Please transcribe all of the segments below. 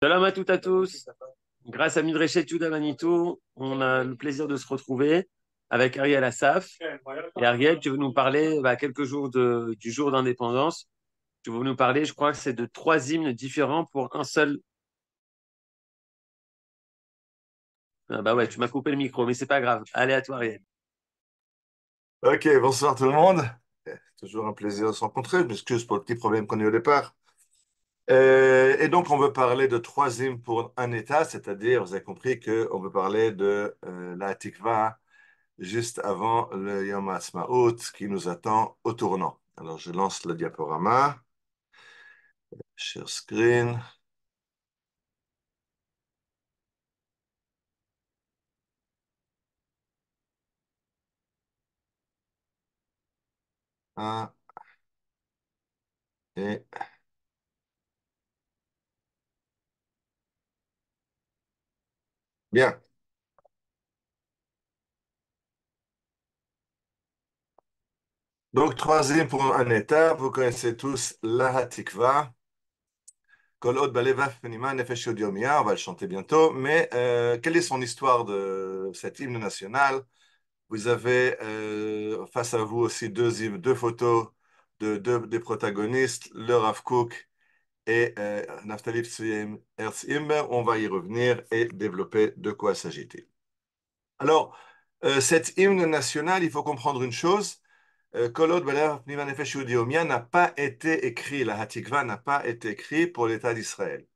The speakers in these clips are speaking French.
Salam à toutes à tous. Grâce à Midreshet Yuda Manitou, on a le plaisir de se retrouver avec Ariel Assaf. Et Ariel, tu veux nous parler quelques jours du jour d'indépendance. Tu veux nous parler, je crois que c'est de trois hymnes différents pour un seul. Ah bah ouais, tu m'as coupé le micro, mais c'est pas grave. Allez à toi, Ariel. Ok, bonsoir tout le monde. Toujours un plaisir de se rencontrer. Je m'excuse pour le petit problème qu'on a eu au départ. Et donc, on veut parler de trois hymnes pour un État, c'est-à-dire, vous avez compris qu'on veut parler de la Tikva juste avant le Yom HaAtzmaut qui nous attend au tournant. Alors, je lance le diaporama. Share screen. Un et bien. Donc, trois hymnes pour un État. Vous connaissez tous la Tikva. Kol od balevav penima nefesh yod yomia, on va le chanter bientôt. Mais quelle est son histoire de cet hymne national? Vous avez face à vous aussi deux photos de deux des protagonistes, le Rav Kook et Naftali Herz Imber. On va y revenir et développer de quoi s'agit-il. Alors, cet hymne national, il faut comprendre une chose. Kol od balevav penima nefesh yod yomia n'a pas été écrit, la Hatikva n'a pas été écrit pour l'État d'Israël.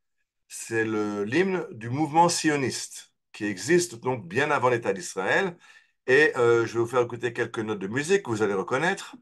C'est l'hymne du mouvement sioniste qui existe donc bien avant l'État d'Israël. Et je vais vous faire écouter quelques notes de musique que vous allez reconnaître.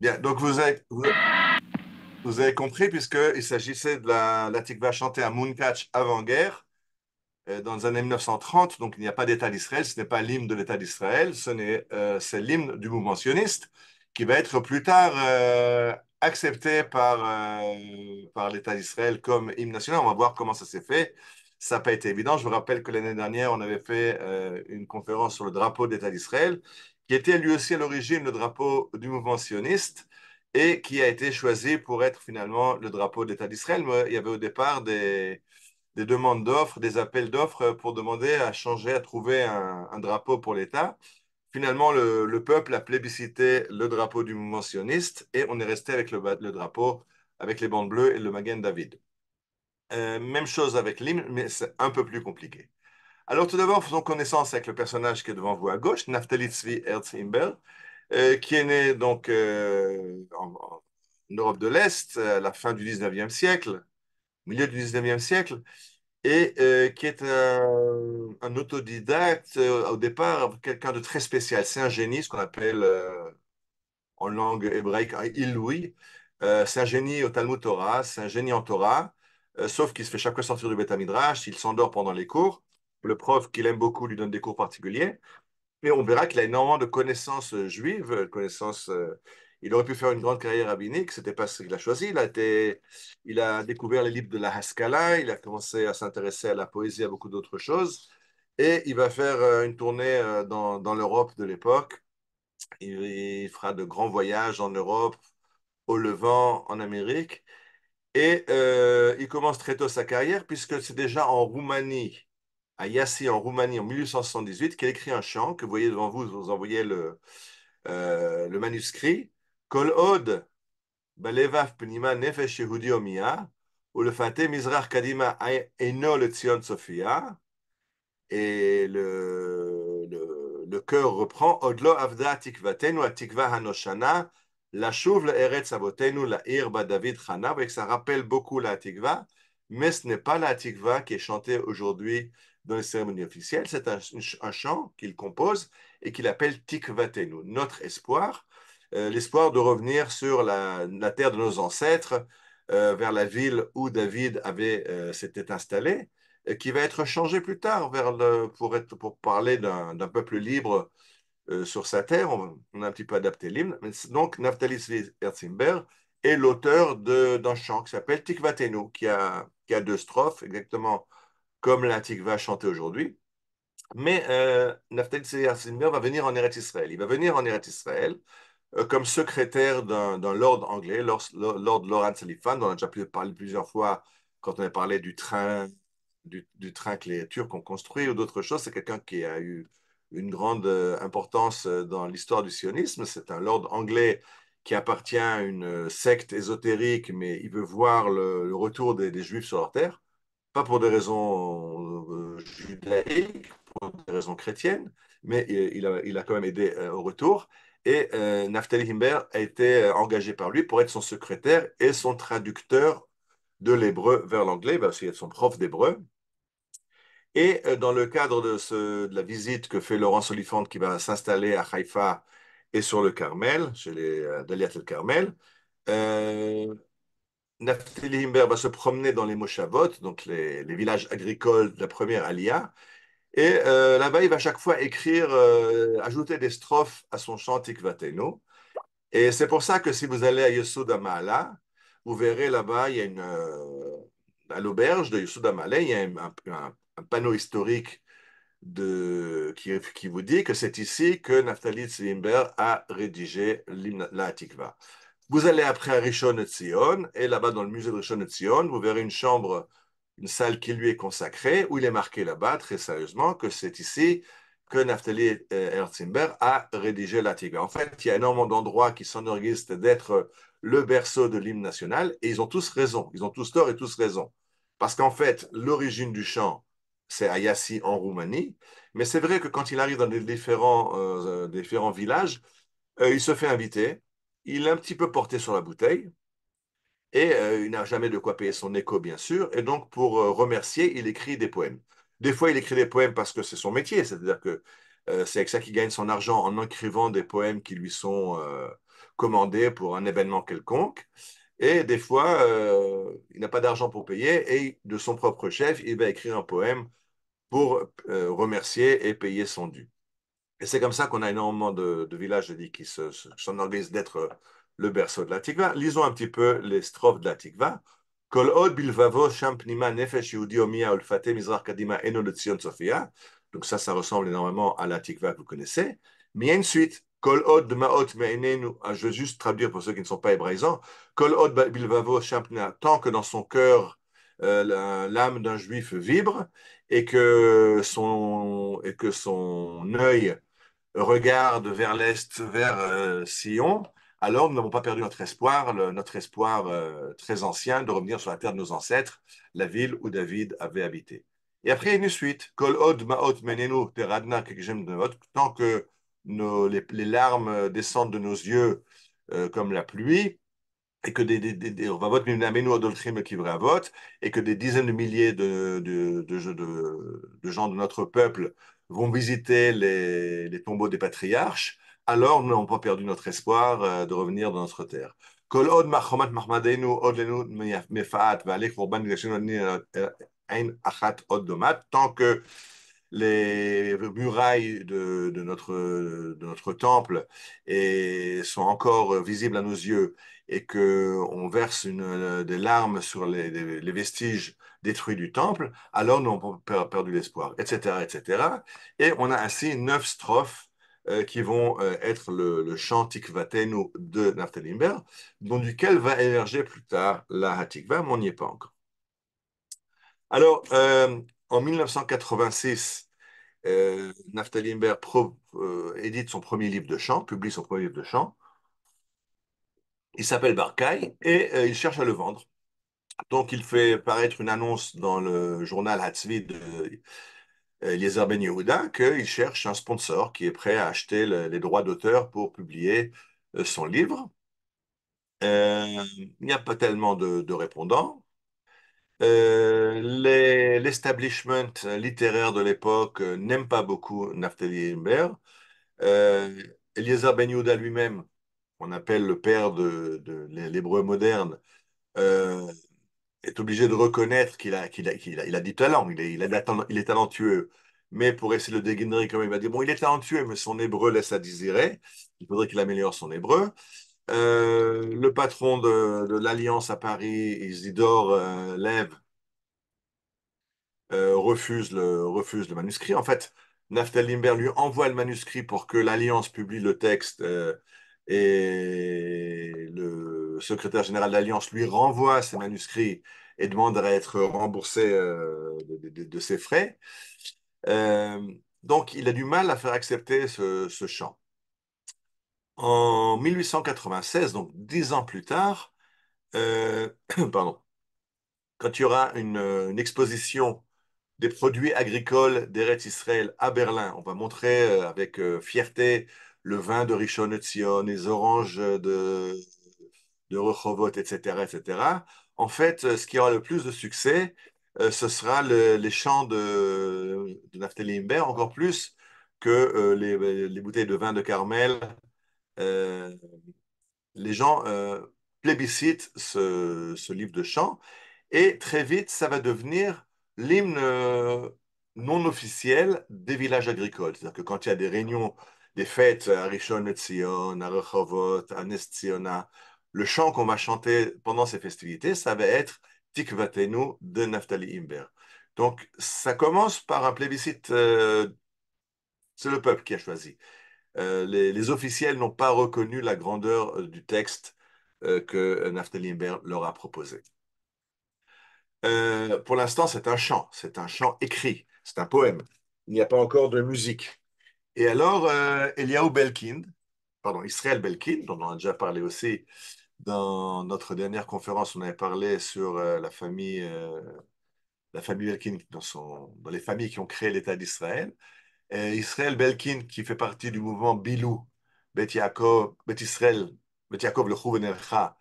Bien, donc vous avez compris, puisqu'il s'agissait de la Tikva chantée à Munkach avant-guerre, dans les années 1930, donc il n'y a pas d'État d'Israël, ce n'est pas l'hymne de l'État d'Israël, c'est l'hymne du mouvement sioniste, qui va être plus tard accepté par l'État d'Israël comme hymne national. On va voir comment ça s'est fait. Ça n'a pas été évident. Je vous rappelle que l'année dernière, on avait fait une conférence sur le drapeau de l'État d'Israël, qui était lui aussi à l'origine le drapeau du mouvement sioniste et qui a été choisi pour être finalement le drapeau de l'État d'Israël. Mais il y avait au départ des demandes d'offres, des appels d'offres pour demander à changer, à trouver un drapeau pour l'État. Finalement, le peuple a plébiscité le drapeau du mouvement sioniste et on est resté avec le drapeau avec les bandes bleues et le Magen David. Même chose avec l'hymne, mais c'est un peu plus compliqué. Alors tout d'abord, faisons connaissance avec le personnage qui est devant vous à gauche, Naftali Tzvi Herz Imber, qui est né donc en Europe de l'Est à la fin du 19e siècle, milieu du 19e siècle, et qui est un autodidacte, au départ, quelqu'un de très spécial. C'est un génie, ce qu'on appelle en langue hébraïque un Iloui. C'est un génie au Talmud Torah, c'est un génie en Torah, sauf qu'il se fait chaque fois sortir du Beth Midrash, il s'endort pendant les cours. Le prof qu'il aime beaucoup lui donne des cours particuliers. Et on verra qu'il a énormément de connaissances juives, il aurait pu faire une grande carrière rabbinique, c'était pas ce qu'il a choisi. Il a découvert les livres de la Haskalah, il a commencé à s'intéresser à la poésie, à beaucoup d'autres choses, et il va faire une tournée dans l'Europe de l'époque. Il fera de grands voyages en Europe, au Levant, en Amérique, et il commence très tôt sa carrière puisque c'est déjà en Roumanie à Iași en Roumanie en 1878 qu'elle écrit un chant que vous voyez devant vous, vous envoyez le manuscrit. Kol od balevav pnima nefesh yehudi omia, ulefate mizrach kadima eino lezion sophia. Et le chœur reprend Odlo avda tikvatenu atikva hanoshana, la chouv la eretz avotenu la ir ba David chana, avec ça rappelle beaucoup la tikva, mais ce n'est pas la tikva qui est chantée aujourd'hui dans les cérémonies officielles, c'est un chant qu'il compose et qu'il appelle Tikvatenu, notre espoir, l'espoir de revenir sur la terre de nos ancêtres, vers la ville où David s'était installé qui va être changé plus tard pour parler d'un peuple libre sur sa terre. On a un petit peu adapté l'hymne. Donc, Naftali Tzvi Herzimberg est l'auteur d'un chant qui s'appelle Tikvatenu, qui a deux strophes, exactement comme la Tikva chantée aujourd'hui. Mais Naftali Tzvi Herzimberg va venir en Eretz Israël. Il va venir en Eretz Israël comme secrétaire d'un lord anglais, Lord Lawrence Oliphant, dont on a déjà parlé plusieurs fois quand on a parlé du train que les Turcs ont construit ou d'autres choses. C'est quelqu'un qui a eu une grande importance dans l'histoire du sionisme. C'est un lord anglais qui appartient à une secte ésotérique, mais il veut voir le retour des Juifs sur leur terre, pas pour des raisons judaïques, pour des raisons chrétiennes, mais il a quand même aidé au retour. Et Naftali Himber a été engagé par lui pour être son secrétaire et son traducteur de l'hébreu vers l'anglais, parce qu'il est son prof d'hébreu. Et dans le cadre de la visite que fait Laurence Oliphant, qui va s'installer à Haïfa et sur le Carmel, chez les Daliat el Carmel, euh, Naftali Himber va se promener dans les Moshavot, donc les villages agricoles de la première Aliyah. Et là-bas, il va chaque fois écrire, ajouter des strophes à son chant Tikvatenu. Et c'est pour ça que si vous allez à Yesod HaMa'ala, vous verrez là-bas, il y a à l'auberge de Yesod HaMa'ala, il y a un panneau historique qui vous dit que c'est ici que Naftali Tzimber a rédigé la Hatikva. Vous allez après à Rishon LeZion, et là-bas dans le musée de Rishon LeZion, vous verrez une chambre, une salle qui lui est consacrée, où il est marqué là-bas, très sérieusement, que c'est ici que Naftali Herzimber a rédigé la Hatikva. En fait, il y a énormément d'endroits qui s'enorgueillissent d'être le berceau de l'hymne national, et ils ont tous raison, ils ont tous tort et tous raison. Parce qu'en fait, l'origine du chant, c'est à Yassi en Roumanie, mais c'est vrai que quand il arrive dans les différents villages, il se fait inviter, il est un petit peu porté sur la bouteille, et il n'a jamais de quoi payer son écho, bien sûr, et donc pour remercier, il écrit des poèmes. Des fois, il écrit des poèmes parce que c'est son métier, c'est-à-dire que c'est avec ça qu'il gagne son argent en écrivant des poèmes qui lui sont commandés pour un événement quelconque. Et des fois, il n'a pas d'argent pour payer, et de son propre chef, il va écrire un poème pour remercier et payer son dû. Et c'est comme ça qu'on a énormément de villages, je dis, qui s'enorgueillissent d'être le berceau de la Tikva. Lisons un petit peu les strophes de la Tikva. Kol od bilvavo sham pnima nefesh yehudi omia olfate mizrach kadima eno de Tzion Sophia. Donc ça ressemble énormément à la Tikva que vous connaissez. Mais il y a une suite. Kol od maot me'enenu. Je vais juste traduire pour ceux qui ne sont pas hébraïsants. Kol od bilvavo sham pnima. Tant que dans son cœur, l'âme d'un juif vibre et que son œil regarde vers l'est, vers Sion, alors nous n'avons pas perdu notre espoir, notre espoir très ancien de revenir sur la terre de nos ancêtres, la ville où David avait habité. Et après, il y a une suite. Kol od maot menenu teradna kekshem devot. Tant que les larmes descendent de nos yeux comme la pluie, et que et que des dizaines de milliers de gens de notre peuple vont visiter les tombeaux des patriarches, alors nous n'avons pas perdu notre espoir de revenir dans notre terre. Kol od machomat mahmadenu od lenu mefaat ve'alech korban nigashenu ein achat od domat. Tant que les murailles de notre temple sont encore visibles à nos yeux et qu'on verse des larmes sur les vestiges détruits du temple, alors nous avons perdu l'espoir, etc., etc. Et on a ainsi 9 strophes qui vont être le chant Tikvatenu de Naftali Imber, dont duquel va émerger plus tard la Hatikva, mais on n'y est pas encore. Alors, en 1986, Naftali Imber édite son premier livre de chant, publie son premier livre de chant. Il s'appelle Barcaï et il cherche à le vendre. Donc, il fait paraître une annonce dans le journal Hatzvi de Eliezer Ben Yehuda qu'il cherche un sponsor qui est prêt à acheter les droits d'auteur pour publier son livre. Il n'y a pas tellement de répondants. L'establishment littéraire de l'époque n'aime pas beaucoup Naftali Imber. Euh, Eliezer Ben Yehuda lui-même, qu'on appelle le père de l'hébreu moderne, euh, est obligé de reconnaître qu'il a du talent, il est talentueux, mais pour essayer de le déguiser, comme il va dire, bon, il est talentueux, mais son hébreu laisse à désirer. Il faudrait qu'il améliore son hébreu. Le patron de l'Alliance à Paris, Isidore Lève, refuse le manuscrit. En fait, Naftali Imbert lui envoie le manuscrit pour que l'Alliance publie le texte et le secrétaire général de l'Alliance lui renvoie ses manuscrits et demande à être remboursé de ses frais. Euh, donc, il a du mal à faire accepter ce chant. En 1896, donc 10 ans plus tard, pardon, quand il y aura une exposition des produits agricoles d'Eretz Israël à Berlin. On va montrer avec fierté le vin de Rishon LeZion, les oranges de Rehovot, etc., etc. En fait, ce qui aura le plus de succès, ce sera les champs de Naftali Imbert, encore plus que les bouteilles de vin de Carmel. Euh, les gens plébiscitent ce livre de chants et très vite, ça va devenir l'hymne non officiel des villages agricoles. C'est-à-dire que quand il y a des réunions, des fêtes à Rishon LeZion, à Rehovot, à Ness Ziona, le chant qu'on va chanter pendant ces festivités, ça va être Tikvatenu de Naftali Imber. Donc, ça commence par un plébiscite, c'est le peuple qui a choisi. Les officiels n'ont pas reconnu la grandeur du texte que Naftali Imber leur a proposé. Pour l'instant, c'est un chant écrit, c'est un poème. Il n'y a pas encore de musique. Et alors, Eliaou Belkin, pardon, Israël Belkin, dont on a déjà parlé aussi dans notre dernière conférence, on avait parlé sur la famille Belkin, dans les familles qui ont créé l'État d'Israël. Et Israël Belkin, qui fait partie du mouvement Bilou, Bet Yaakov, Bet Israël, Bet Yaakov le Chouven Elcha,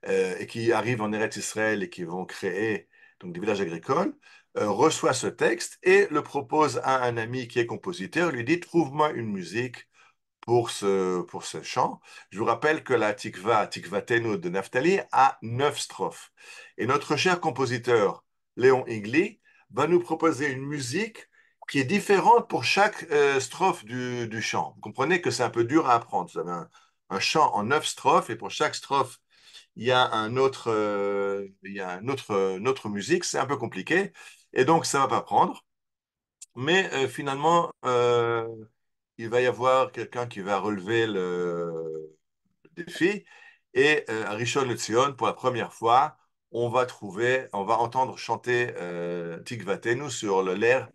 et qui arrivent en Eretz Israël et qui vont créer donc des villages agricoles, reçoit ce texte et le propose à un ami qui est compositeur, lui dit trouve-moi une musique pour ce chant. Je vous rappelle que la Tikvatenu de Naphtali, a 9 strophes. Et notre cher compositeur, Léon Igli, va nous proposer une musique qui est différente pour chaque strophe du chant. Vous comprenez que c'est un peu dur à apprendre. Vous avez un chant en 9 strophes et pour chaque strophe, il y a une autre musique. C'est un peu compliqué et donc ça va pas prendre. Mais finalement, il va y avoir quelqu'un qui va relever le défi. Et à Rishon LeZion, pour la première fois, on va entendre chanter Tikvatenu sur l'air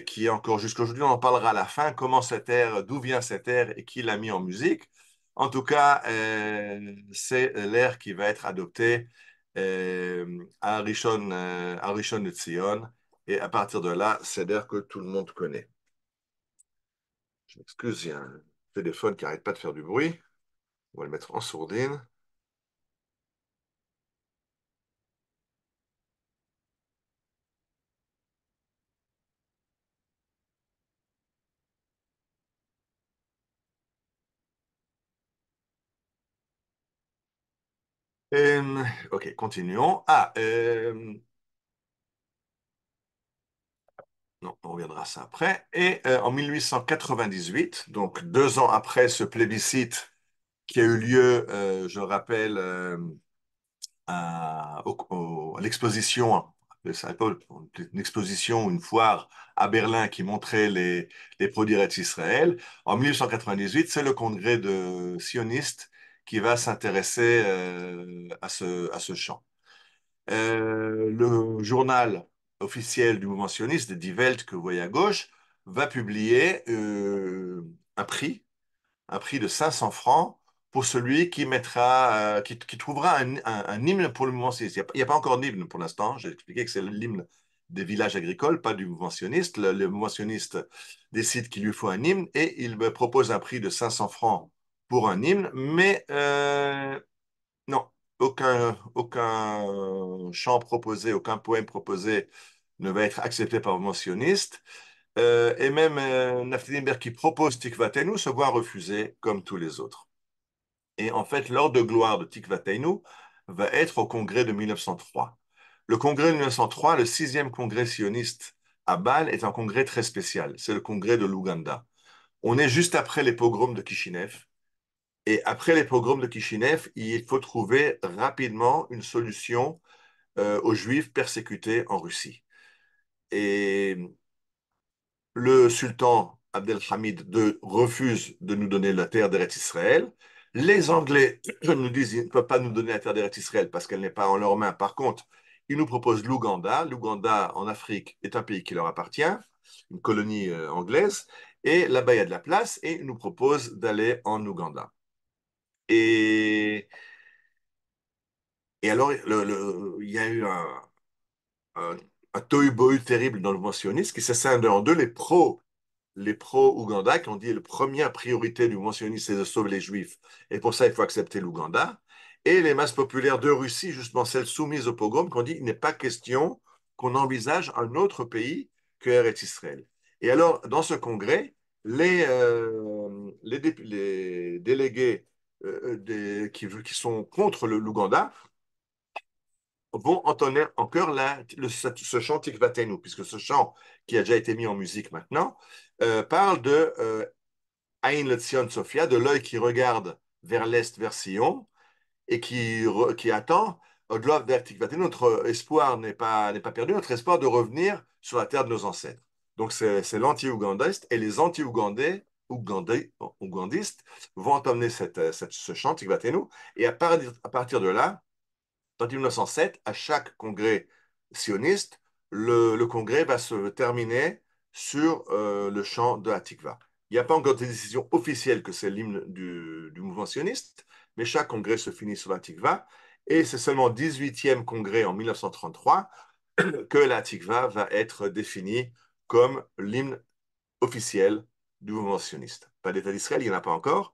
qui est encore jusqu'aujourd'hui, on en parlera à la fin, comment cet air, d'où vient cet air et qui l'a mis en musique. En tout cas, c'est l'air qui va être adopté à Rishon LeZion. Et à partir de là, c'est l'air que tout le monde connaît. Je m'excuse, il y a un téléphone qui n'arrête pas de faire du bruit. On va le mettre en sourdine. Ok, continuons. Non, on reviendra à ça après. Et en 1898, donc 2 ans après ce plébiscite qui a eu lieu, je le rappelle, à l'exposition, ça s'appelle une exposition, une foire à Berlin qui montrait les produits Eretz Israël. En 1898, c'est le congrès de sionistes qui va s'intéresser à ce champ. Le journal officiel du mouvement sioniste, Die Welt, que vous voyez à gauche, va publier un prix de 500 francs pour celui qui mettra, qui trouvera un hymne pour le mouvement sioniste. Il n'y a pas encore d'hymne pour l'instant. J'ai expliqué que c'est l'hymne des villages agricoles, pas du mouvement sioniste. Le mouvement sioniste décide qu'il lui faut un hymne et il me propose un prix de 500 francs pour un hymne, mais non, aucun chant proposé, aucun poème proposé ne va être accepté par le mouvement sioniste. Et même Naftali Imbert qui propose Tikvatenu se voit refuser comme tous les autres. Et en fait, l'heure de gloire de Tikvatenu va être au congrès de 1903. Le congrès de 1903, le 6e congrès sioniste à Bâle est un congrès très spécial. C'est le congrès de l'Ouganda. On est juste après les pogroms de Kishinev. Et après les pogroms de Kishinev, il faut trouver rapidement une solution aux Juifs persécutés en Russie. Et le sultan Abdelhamid II refuse de nous donner la terre d'Eretz Israël. Les Anglais nous disent qu'ils ne peuvent pas nous donner la terre d'Eretz Israël parce qu'elle n'est pas en leurs mains. Par contre, ils nous proposent l'Ouganda. L'Ouganda, en Afrique, est un pays qui leur appartient, une colonie anglaise. Et là-bas, il y a de la place et ils nous proposent d'aller en Ouganda. Et, et alors, il y a eu un, un tohu-bohu terrible dans le mouvement sioniste qui s'est scindé en deux, les pro-Ouganda qui ont dit la première priorité du mouvement sioniste, c'est de sauver les Juifs. Et pour ça, il faut accepter l'Ouganda. Et les masses populaires de Russie, justement celles soumises au pogrom, qui ont dit il n'est pas question qu'on envisage un autre pays que Eretz Israël. Et alors, dans ce congrès, les délégués qui sont contre l'Ouganda vont entonner en chœur ce chant Tikvatenu, puisque ce chant, qui a déjà été mis en musique maintenant, parle de Ain le Tzion Sophia, de l'œil qui regarde vers l'est, vers Sion, et qui attend, au-delà de Tikvatenu, notre espoir n'est pas perdu, notre espoir de revenir sur la terre de nos ancêtres. Donc c'est l'anti-ougandiste, et les ougandistes vont entonner ce chant Tikvatenu, et à partir de là, en 1907, à chaque congrès sioniste, le congrès va se terminer sur le chant de Hatikva. Il n'y a pas encore de décision officielle que c'est l'hymne du mouvement sioniste, mais chaque congrès se finit sur l'Hatikva. Et c'est seulement au 18e congrès en 1933 que l'Hatikva va être défini comme l'hymne officiel du mouvement sioniste. Pas d'État d'Israël, il n'y en a pas encore,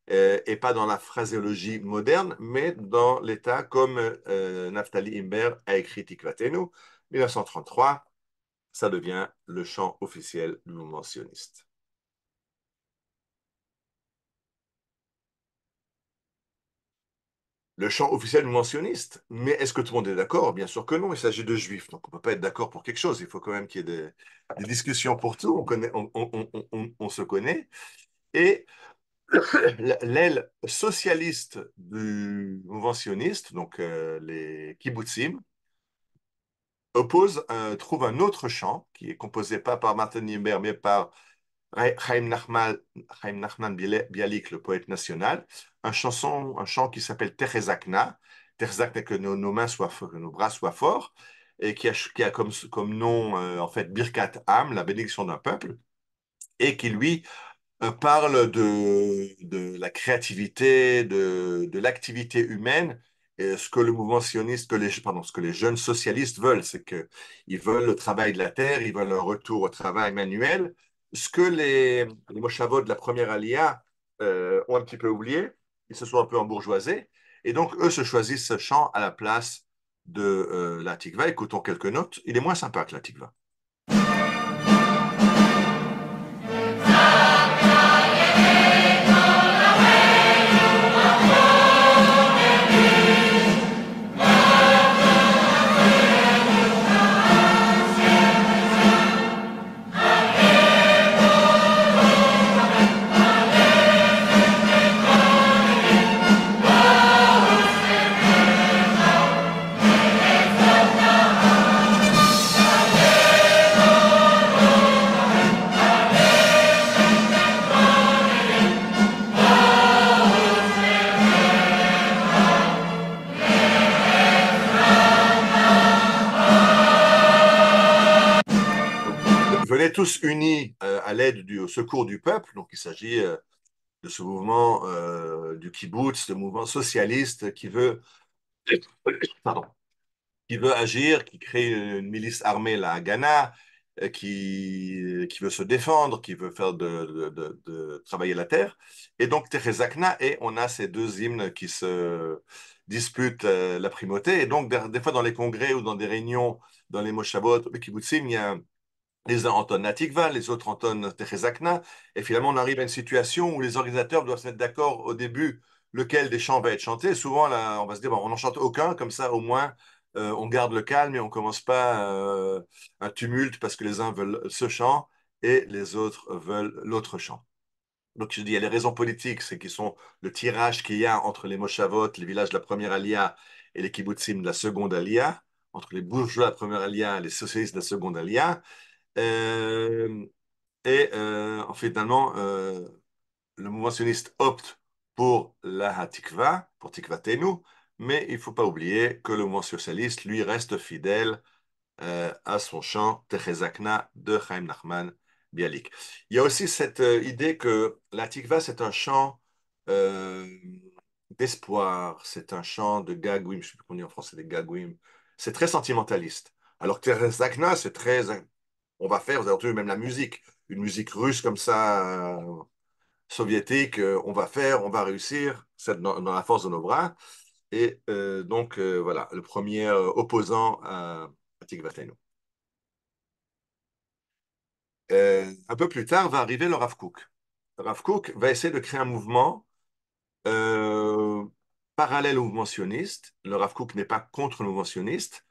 et pas dans la phraséologie moderne, mais dans l'état comme Naftali Imber a écrit Tikvatenu, 1933, ça devient le chant officiel du mouvement sioniste. Le chant officiel du mouvement sioniste. Mais est-ce que tout le monde est d'accord? Bien sûr que non, il s'agit de juifs, donc on ne peut pas être d'accord pour quelque chose. Il faut quand même qu'il y ait des discussions pour tout, on se connaît. Et l'aile socialiste du mouvement sioniste, donc les kibbutzim, trouve un autre chant qui est composé pas par Martin Niember, mais par Chaim Nachman Bialik, le poète national, un chant qui s'appelle Terezakna, Terezakna, que nos mains soient, que nos bras soient forts, et qui a comme nom, en fait, Birkat Am, la bénédiction d'un peuple, et qui, lui, parle de la créativité, de l'activité humaine. Et ce que le mouvement sioniste, ce que les jeunes socialistes veulent, c'est qu'ils veulent le travail de la terre, ils veulent un retour au travail manuel. Ce que les Moshavot de la première Aliyah ont un petit peu oublié, ils se sont un peu embourgeoisés. Et donc, eux se choisissent ce chant à la place de la Tikva. Écoutons quelques notes. Il est moins sympa que la Tikva. Venez tous unis à l'aide au secours du peuple. Donc, il s'agit de ce mouvement du kibbutz, ce mouvement socialiste pardon, qui veut agir, qui crée une milice armée, la Haganah, qui veut se défendre, qui veut faire de travailler la terre. Et donc, Terezakna, et on a ces deux hymnes qui se disputent la primauté. Et donc, des fois, dans les congrès ou dans des réunions, dans les moshavot, les kibbutzim, il y a les uns entonnent Natikva, les autres entonnent Terezakna, et finalement on arrive à une situation où les organisateurs doivent se mettre d'accord au début lequel des chants va être chanté. Souvent, là, on va se dire, bon, on n'en chante aucun, comme ça au moins on garde le calme et on commence pas un tumulte parce que les uns veulent ce chant et les autres veulent l'autre chant. Donc je dis, il y a les raisons politiques, c'est qui sont le tirage qu'il y a entre les Moshavot, les villages de la première alia, et les kibbutzim de la seconde alia, entre les bourgeois de la première alia et les socialistes de la seconde alia. Euh, finalement, le mouvement sioniste opte pour la Hatikva, pour Tikvatenu, mais il ne faut pas oublier que le mouvement socialiste, lui, reste fidèle à son chant Techezakna de Chaim Nachman Bialik. Il y a aussi cette idée que la Tikva, c'est un chant euh, d'espoir, c'est un chant de gagouim, je ne sais plus comment on dit en français, des gagouim. C'est très sentimentaliste. Alors que Techezakna, c'est très. On va faire, vous avez entendu même la musique, une musique russe comme ça, soviétique, on va faire, on va réussir, c'est dans la force de nos bras. Et donc, voilà, le premier opposant à Tikvatenu. Un peu plus tard va arriver le Rav Kook. Le Rav Kook va essayer de créer un mouvement euh, parallèle au mouvement sioniste. Le Rav Kook n'est pas contre le mouvement sioniste,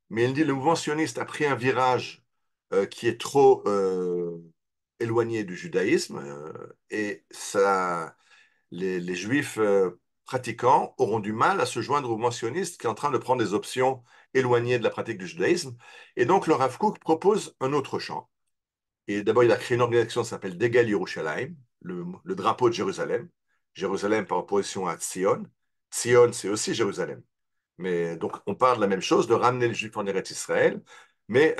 mais il dit que le mouvement sioniste a pris un virage qui est trop éloigné du judaïsme et ça, les juifs pratiquants auront du mal à se joindre au mouvement sioniste qui est en train de prendre des options éloignées de la pratique du judaïsme. Et donc le Rav Kook propose un autre champ. Et d'abord, il a créé une organisation qui s'appelle Degel Yerushalayim, le drapeau de Jérusalem. Jérusalem par opposition à Tzion. Tzion, c'est aussi Jérusalem. Mais donc, on parle de la même chose, de ramener les Juifs en Eretz Israël, mais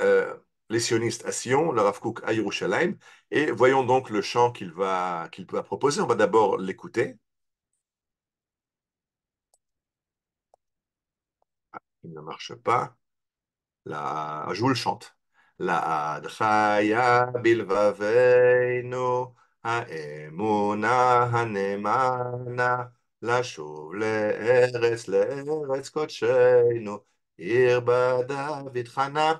les sionistes à Sion, le Rav Kook à Yerushalayim. Et voyons donc le chant qu'il va proposer. On va d'abord l'écouter. Il ne marche pas. Je vous le chante. לעד חיה בלבבינו, האמונה הנאמנה, לשוב לארץ קודשנו, עיר בה דוד חנה.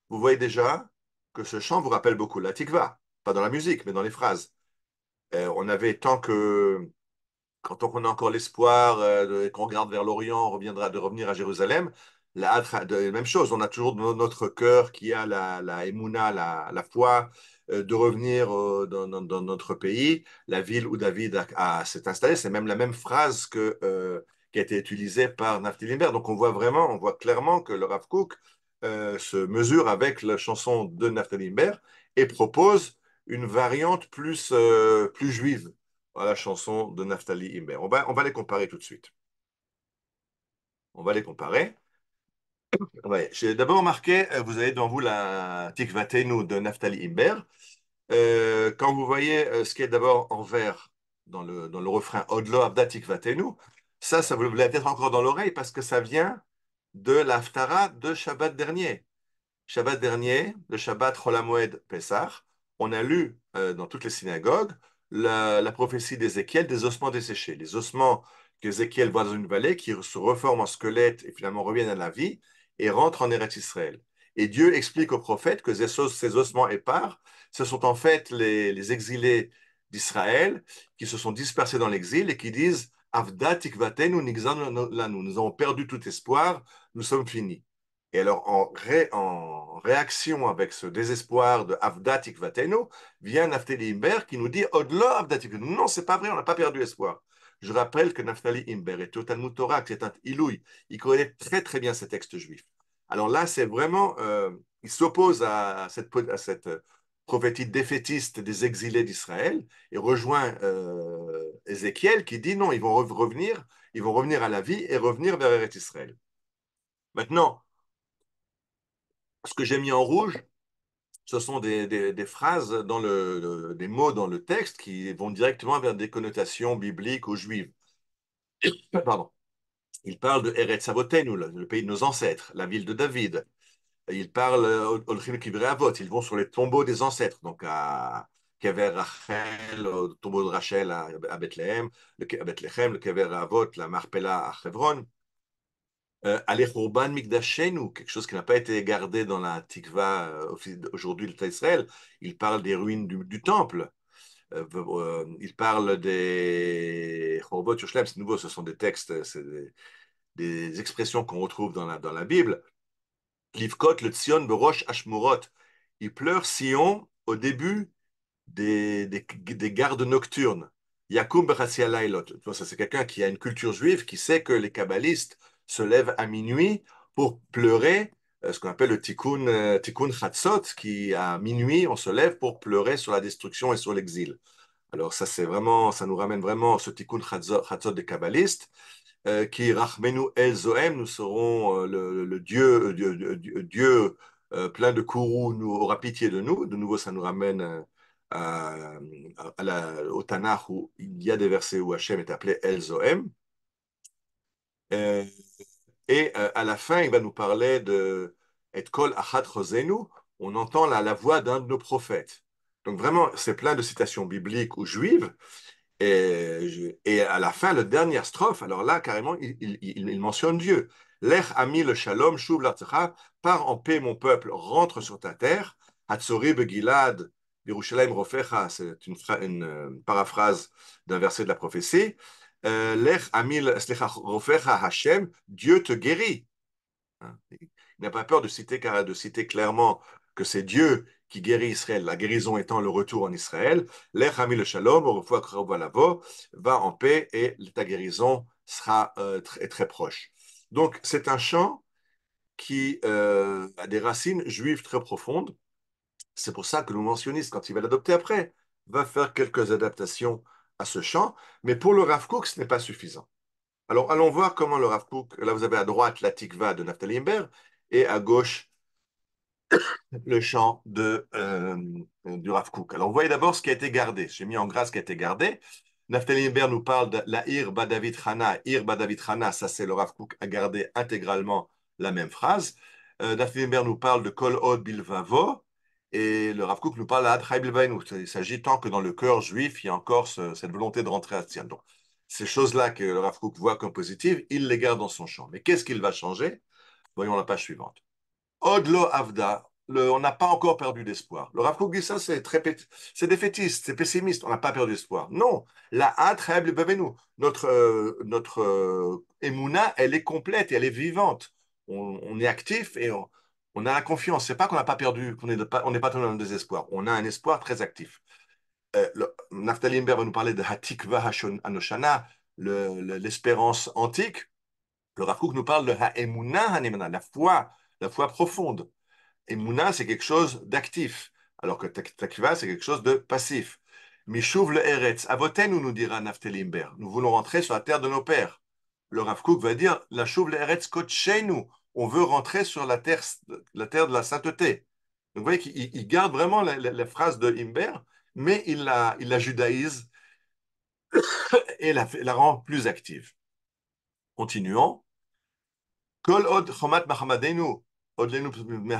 Vous voyez déjà que ce chant vous rappelle beaucoup la Tikva, pas dans la musique, mais dans les phrases. On avait tant que quand on a encore l'espoir qu'on regarde vers l'Orient, on reviendra de revenir à Jérusalem. Même chose, on a toujours dans notre cœur qui a la émouna, la foi, de revenir dans notre pays, la ville où David s'est installé. C'est même la même phrase qui a été utilisée par Naftali Imbert. Donc on voit clairement que le Rav Kook se mesure avec la chanson de Naftali Imbert et propose une variante plus juive à la chanson de Naftali Imbert. On va les comparer tout de suite. On va les comparer. Ouais, j'ai d'abord marqué, vous avez devant vous la Tikvatenu de Naftali Imbert. Quand vous voyez ce qui est d'abord en vert dans le refrain Odlo Avda Tikvatenu, ça vous l'avez peut-être encore dans l'oreille parce que ça vient de l'Haftara de Shabbat dernier. Shabbat dernier, le Shabbat Chol HaMoed Pessah, on a lu dans toutes les synagogues la prophétie d'Ézéchiel des ossements desséchés. Les ossements qu'Ézéchiel voit dans une vallée qui se reforment en squelette et finalement reviennent à la vie et rentrent en Eretz Israël. Et Dieu explique au prophète que ces ossements épars, ce sont en fait les exilés d'Israël qui se sont dispersés dans l'exil et qui disent Avda tikvatenu nigzan lanu. Nous avons perdu tout espoir, nous sommes finis. Et alors, en réaction avec ce désespoir de Avda Tikvatenu, vient Naftali Imber qui nous dit Odlo Avda Tikvatenu. Non, c'est pas vrai, on n'a pas perdu espoir. Je rappelle que Naftali Imber est au Talmud Torah, qui est un Ilouï. Il connaît très très bien ces textes juifs. Alors là, c'est vraiment, il s'oppose à cette prophétie défaitiste des exilés d'Israël et rejoint Ézéchiel qui dit non, ils vont revenir à la vie et revenir vers Eretz Israël. Maintenant, ce que j'ai mis en rouge, ce sont des phrases des mots dans le texte qui vont directement vers des connotations bibliques ou juives. Pardon. Il parle de Eretz Avotenu, le pays de nos ancêtres, la ville de David. Il parle Olchim Kivrei Avot, ils vont sur les tombeaux des ancêtres, donc à Kever Rachel, au tombeau de Rachel à Bethléem, à Bethléem, le Kever Avot, la Marpella à Hebron. Aller Urban Mikdashenu, quelque chose qui n'a pas été gardé dans la Tikva aujourd'hui, l'État d'Israël. Il parle des ruines du temple. Il parle des Chorvot Yerushalayim, c'est nouveau, ce sont des textes, des expressions qu'on retrouve dans la Bible. Livkot le Tzion berosh Ashmurot. Il pleure Sion au début des gardes nocturnes. Yakum Bechassia Lailot. Ça, c'est quelqu'un qui a une culture juive, qui sait que les kabbalistes se lèvent à minuit pour pleurer, ce qu'on appelle le tikkun chatzot, qui à minuit, on se lève pour pleurer sur la destruction et sur l'exil. Alors ça, c'est vraiment, ça nous ramène vraiment ce tikkun chatzot des kabbalistes, qui rachmenu el zoem, nous serons le Dieu, Dieu plein de courroux nous aura pitié de nous. De nouveau, ça nous ramène à, au Tanakh où il y a des versets où Hachem est appelé El Zohem. Euh, et à la fin, il va nous parler de Et Kol Achat Chosenu. On entend la voix d'un de nos prophètes. Donc vraiment, c'est plein de citations bibliques ou juives. Et à la fin, la dernière strophe, alors là, carrément, il mentionne Dieu. Lech ami le shalom, shuv l'artzecha, pars en paix, mon peuple, rentre sur ta terre. Hatzori begilad, Yerushalayim rofecha, c'est une paraphrase d'un verset de la prophétie. Lech ami rofecha Hashem, Dieu te guérit. Il n'a pas peur de citer clairement que c'est Dieu qui guérit Israël, la guérison étant le retour en Israël. Lech ami le shalom, va en paix et ta guérison sera très, très proche. Donc, c'est un chant qui a des racines juives très profondes. C'est pour ça que le mentionniste, quand il va l'adopter après, va faire quelques adaptations à ce chant. Mais pour le Rav Kook, ce n'est pas suffisant. Alors, allons voir comment le Rav Kook, là vous avez à droite la Tikva de Naftali Imber et à gauche le chant du Rav Kook. Alors, vous voyez d'abord ce qui a été gardé. J'ai mis en gras ce qui a été gardé. Naftali Imber nous parle de la Ir Badavid Hana. Ir Badavid Hana, ça c'est le Rav Kook a gardé intégralement la même phrase. Naftali Imber nous parle de Kol Od Bilvavo. Et le Rav Kook nous parle de Adchai Bilvainu. Il s'agit tant que dans le cœur juif, il y a encore cette volonté de rentrer à Sion. Donc, ces choses-là que le Rav Kook voit comme positives, il les garde dans son champ. Mais qu'est-ce qu'il va changer? Voyons la page suivante. Odlo Avda, on n'a pas encore perdu d'espoir. Le Rav Kook dit ça, c'est défaitiste, c'est pessimiste, on n'a pas perdu d'espoir. Non, la Atreb Bevenu, notre Emouna, elle est complète et elle est vivante. On est actif et on a la confiance. C'est pas qu'on n'a pas perdu, on n'est pas tombé dans le désespoir. On a un espoir très actif. Naftali Imber va nous parler de Hatikva Anoshana, l'espérance antique. Le Rav Kook nous parle de Ha'emuna Hanemana, la foi profonde. Emouna, c'est quelque chose d'actif, alors que Takva, c'est quelque chose de passif. Mishuv le Eretz, Avotenu, nous dira Naftali Imber. Nous voulons rentrer sur la terre de nos pères. Le Rav Kook va dire la Shuv le Eretz Kotshenu. On veut rentrer sur la terre de la sainteté. Donc vous voyez qu'il garde vraiment la phrase de Imber, mais il la judaïse et la rend plus active. Continuons. Kol od chomat machamadenu, od lenu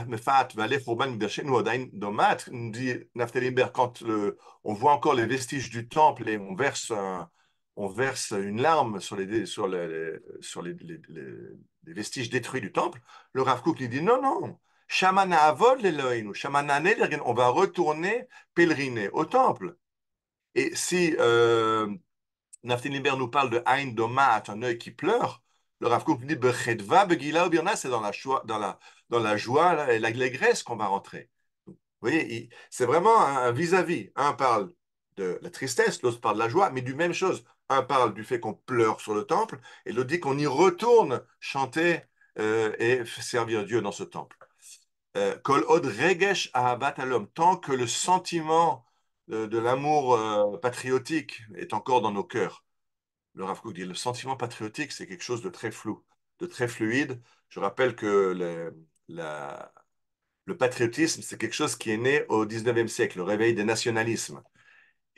mefat, vale churban migdashenu odain domat, nous dit Naftali Imber, quand on voit encore les vestiges du temple et on verse une larme les vestiges détruits du temple, le Rav Kook lui dit non, non, Shamana avod l'Eloheinu, Shamana ne, on va retourner pèleriner au temple. Et si Naftali Imber nous parle de Ain Domat, un œil qui pleure, le Rav Kook dit Bechedva Begila Ubirna, c'est dans la joie là, et l'allégresse qu'on va rentrer. Vous voyez, c'est vraiment un vis-à-vis. Un parle de la tristesse, l'autre parle de la joie, mais du même chose. Un parle du fait qu'on pleure sur le temple, et l'autre dit qu'on y retourne chanter et servir Dieu dans ce temple. Kol od regesh ahabat alom, tant que le sentiment de l'amour patriotique est encore dans nos cœurs. Le Rav Kook dit le sentiment patriotique, c'est quelque chose de très flou, de très fluide. Je rappelle que le patriotisme, c'est quelque chose qui est né au 19e siècle, le réveil des nationalismes.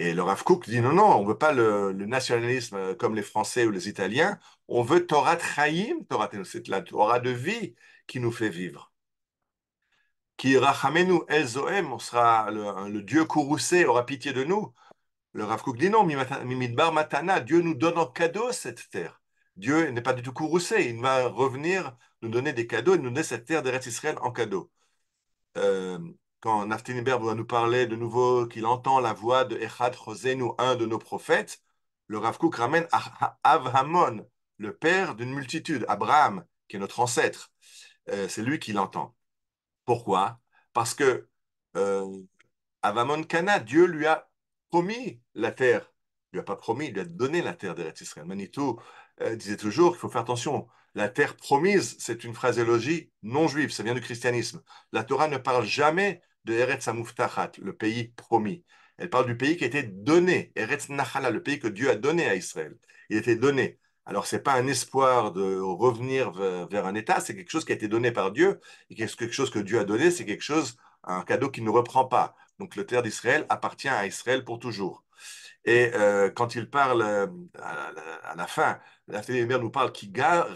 Et le Rav Kook dit non, non, on ne veut pas le nationalisme comme les Français ou les Italiens, on veut Torah Chaim, c'est la Torah de vie qui nous fait vivre. Qui rachamenu el zoem, on sera le Dieu courroucé, aura pitié de nous. Le Rav Kook dit non, Mimidbar Matana, Dieu nous donne en cadeau cette terre. Dieu n'est pas du tout courroucé, il va revenir nous donner des cadeaux et nous donner cette terre d'Eretz Israël en cadeau. Euh, Quand Naftali Imber va nous parler de nouveau qu'il entend la voix de Echad Chosenu, un de nos prophètes, le Rav Kook ramène Av Hamon, le père d'une multitude, Abraham, qui est notre ancêtre. C'est lui qui l'entend. Pourquoi? Parce que euh, Avamon Kana, Dieu lui a promis la terre. Il lui a pas promis, il lui a donné la terre d'Eretz Israël. Manitou disait toujours qu'il faut faire attention. La terre promise, c'est une phraséologie non juive, ça vient du christianisme. La Torah ne parle jamais de Eretz Amuftachat, le pays promis. Elle parle du pays qui a été donné, Eretz Nachala, le pays que Dieu a donné à Israël. Il a été donné. Alors, ce n'est pas un espoir de revenir vers un État, c'est quelque chose qui a été donné par Dieu. Et quelque chose que Dieu a donné, c'est quelque chose, un cadeau qui ne reprend pas. Donc, le terre d'Israël appartient à Israël pour toujours. Et quand il parle à la fin, la Télémère nous parle qui tant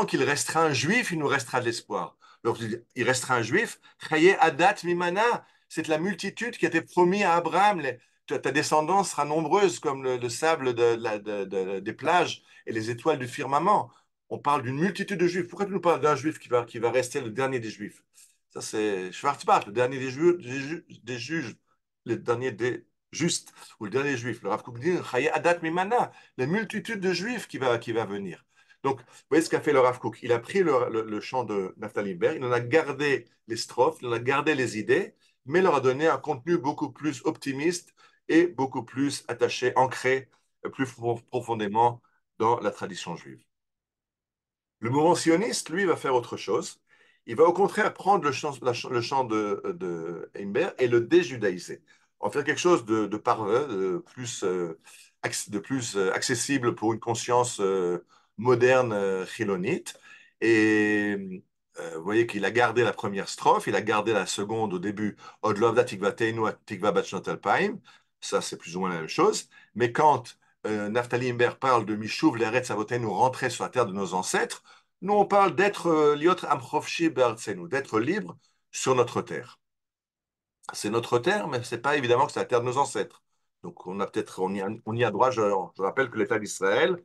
qu'il restera un juif, il nous restera de l'espoir. Donc, il restera un juif. Chaye Adat Mimana, c'est la multitude qui a été promis à Abraham. Ta descendance sera nombreuse comme le sable des plages et les étoiles du firmament. On parle d'une multitude de juifs. Pourquoi tu nous parles d'un juif qui va rester le dernier des juifs? Ça, c'est Schwarzbach, le dernier des juges, le dernier des justes, ou le dernier juif. Le Rav Kook dit Chaye Adat Mimana, la multitude de juifs qui va venir. Donc, vous voyez ce qu'a fait le Rav Kook. Il a pris le chant de Naftali Berg, il en a gardé les strophes, il en a gardé les idées, mais il leur a donné un contenu beaucoup plus optimiste et beaucoup plus attaché, ancré plus profondément dans la tradition juive. Le mouvement sioniste, lui, va faire autre chose. Il va au contraire prendre le chant de Heimberg et le déjudaïser. En faire quelque chose de plus accessible pour une conscience moderne chilonite. Et vous voyez qu'il a gardé la première strophe, il a gardé la seconde au début, Od lovda tikvateinu tikva batshot alpaim. Ça, c'est plus ou moins la même chose. Mais quand Naftali Imber parle de Mishuv l'Eretz Avotenu, rentrer sur la terre de nos ancêtres, nous on parle d'être liot amchofshi be'artzenu, d'être libre sur notre terre. C'est notre terre, mais c'est pas évidemment que c'est la terre de nos ancêtres. Donc on y a droit. Je rappelle que l'État d'Israël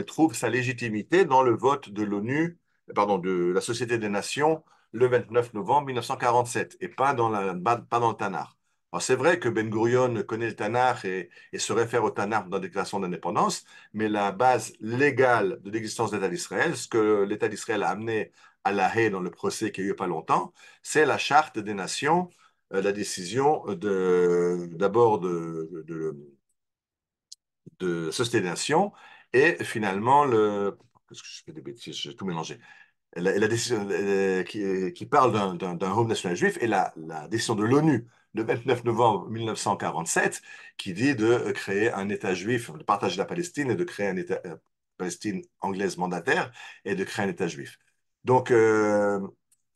trouve sa légitimité dans le vote de l'ONU, pardon, de la Société des Nations le 29 novembre 1947 et pas dans le Tanakh. Alors c'est vrai que Ben Gurion connaît le Tanakh et se réfère au Tanakh dans la déclaration d'indépendance, mais la base légale de l'existence de l'État d'Israël, ce que l'État d'Israël a amené à La Haye dans le procès qui a eu il n'y a pas longtemps, c'est la Charte des Nations, la décision d'abord de Société des Nations et finalement qu'est-ce que je fais des bêtises, j'ai tout mélangé. La décision qui parle d'un home national juif et la décision de l'ONU le 29 novembre 1947 qui dit de créer un État juif, de partager la Palestine et de créer un État Palestine anglaise mandataire et de créer un État juif. Donc,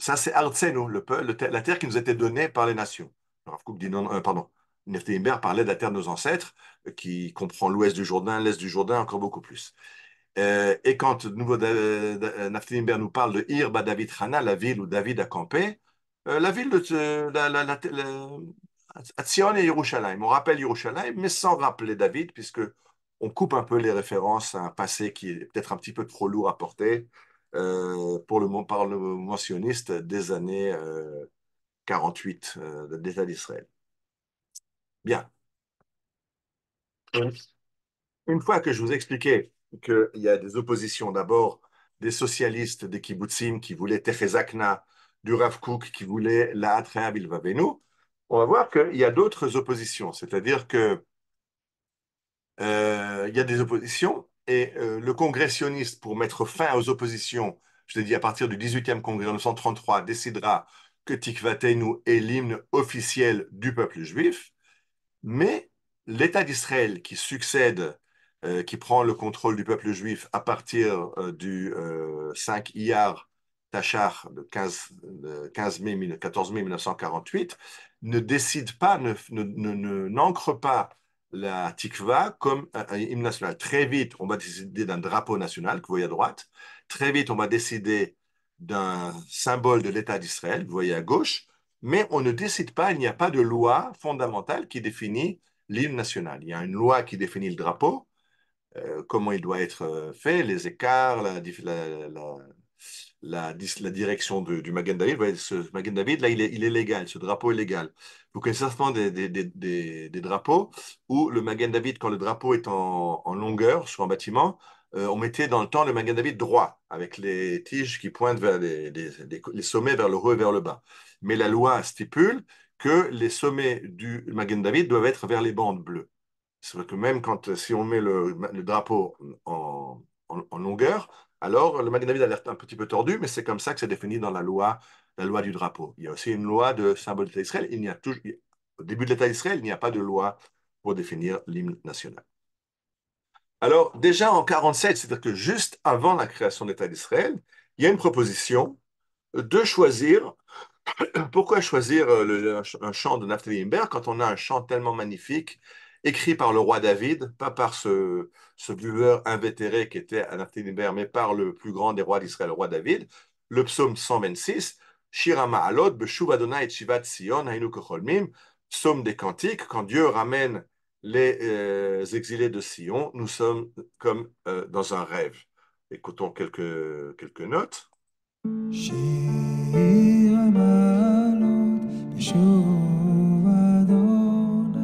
ça, c'est Artsenu, la terre qui nous a été donnée par les nations. Le Rav Kook dit non, pardon. Neftali Imber parlait de la terre de nos ancêtres, qui comprend l'ouest du Jourdain, l'est du Jourdain, encore beaucoup plus. Et quand de nouveau Naftali Imber nous parle de Ir David Hana, la ville où David a campé, la ville de Tzion et Yerushalayim. On rappelle Yerushalayim, mais sans rappeler David, puisque on coupe un peu les références à un passé qui est peut-être un petit peu trop lourd à porter par le mentionniste des années 48 de l'État d'Israël. Bien. Une fois que je vous ai expliqué qu'il y a des oppositions, d'abord des socialistes des kibbutzim qui voulaient Techezakna, du Rav Kook qui voulait la Atrea Bilvavenu, on va voir qu'il y a d'autres oppositions. C'est-à-dire que il y a des oppositions et le congrès sioniste, pour mettre fin aux oppositions, je l'ai dit à partir du 18e congrès en 1933, décidera que Tikvateinu est l'hymne officiel du peuple juif. Mais l'État d'Israël qui succède, qui prend le contrôle du peuple juif à partir du 5 Iyar Tachar, le 15 mai, 14 mai 1948, ne décide pas, n'ancre pas la Tikva comme un hymne national. Très vite, on va décider d'un drapeau national, que vous voyez à droite. Très vite, on va décider d'un symbole de l'État d'Israël, vous voyez à gauche, mais on ne décide pas, il n'y a pas de loi fondamentale qui définit l'hymne national. Il y a une loi qui définit le drapeau, comment il doit être fait, les écarts, la direction du Magen David. Vous voyez, ce Magen David, là, il est légal, ce drapeau est légal. Vous connaissez certainement des drapeaux où le Magen David, quand le drapeau est en longueur sur un bâtiment, on mettait dans le temps le Magen David droit, avec les tiges qui pointent vers les sommets vers le haut et vers le bas. Mais la loi stipule que les sommets du Magen David doivent être vers les bandes bleues. C'est vrai que même quand, si on met le drapeau en longueur, alors le Magen David a l'air un petit peu tordu, mais c'est comme ça que c'est défini dans la loi du drapeau. Il y a aussi une loi de symbole de l'État d'Israël. Au début de l'État d'Israël, il n'y a pas de loi pour définir l'hymne national. Alors, déjà en 47, c'est-à-dire que juste avant la création de l'État d'Israël, il y a une proposition de choisir. Pourquoi choisir un chant de Naftali Imber quand on a un chant tellement magnifique, écrit par le roi David, pas par ce buveur invétéré qui était à Naftali Imber, mais par le plus grand des rois d'Israël, le roi David, le psaume 126, Shir HaMa'alot, Beshuv Adonai et Shivat Sion, Haynu Kecholmim, psaume des cantiques, quand Dieu ramène les exilés de Sion, nous sommes comme dans un rêve. Écoutons quelques notes. שיר המעלות בשוב אדוני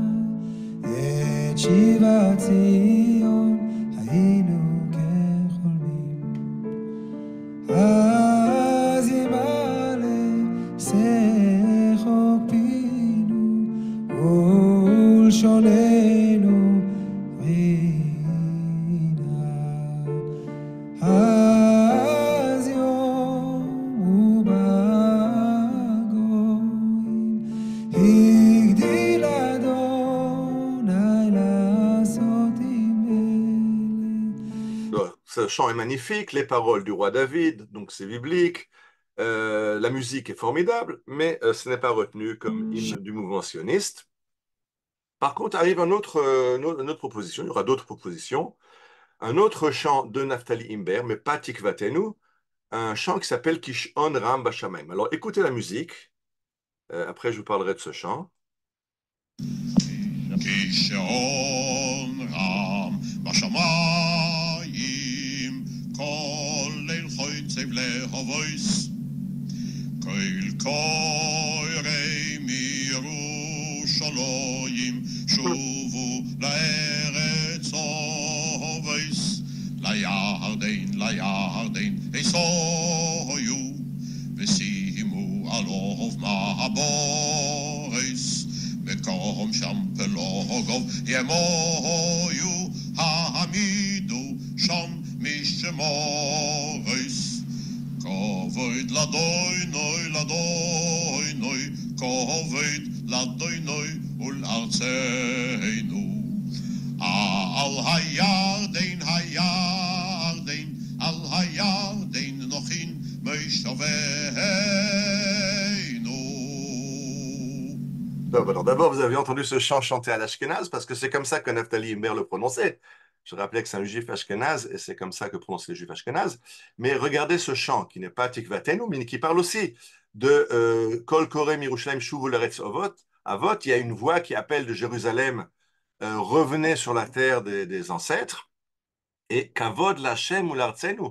את שיבת ציון היינו כחולמים אז ימלא שחוק פינו ולשוננו רינה אז יום ובגויים הגדיל אדוני לעשות עם אלה. Ce chant est magnifique, les paroles du roi David, donc c'est biblique. La musique est formidable, mais ce n'est pas retenu comme hymne du mouvement sioniste. Par contre, arrive une autre proposition, il y aura d'autres propositions. Un autre chant de Naftali Imber, mais pas Tikvatenu, un chant qui s'appelle Kishon Ram Bashamayim. Alors écoutez la musique, après je vous parlerai de ce chant. כישעון רם בשמיים, כל ליל חוצב להבויס, כל קורא מירושלים, שובו לארץ אבויס, לירדן אסויו, ושימו עליו מבויס. מקום שם פלוגוב ימויו העמידו שם משמויס כבוד לדוינוי לדוינוי כבוד לדוינוי ולארצנו על הירדן הירדן על הירדן נוחין משווינו. Alors d'abord, vous avez entendu ce chant chanté à l'Ashkenaz, parce que c'est comme ça que Naftali Imber le prononçait. Je rappelais que c'est un juif Ashkenaz, et c'est comme ça que prononcent les juifs Ashkenaz. Mais regardez ce chant, qui n'est pas Tikvatenu, mais qui parle aussi de Kol Korem Yerushalayim Shuvu L'Eretz Avot. Avot, il y a une voix qui appelle de Jérusalem, revenez sur la terre des ancêtres, et Kavod Lachem ou l'Artsenu,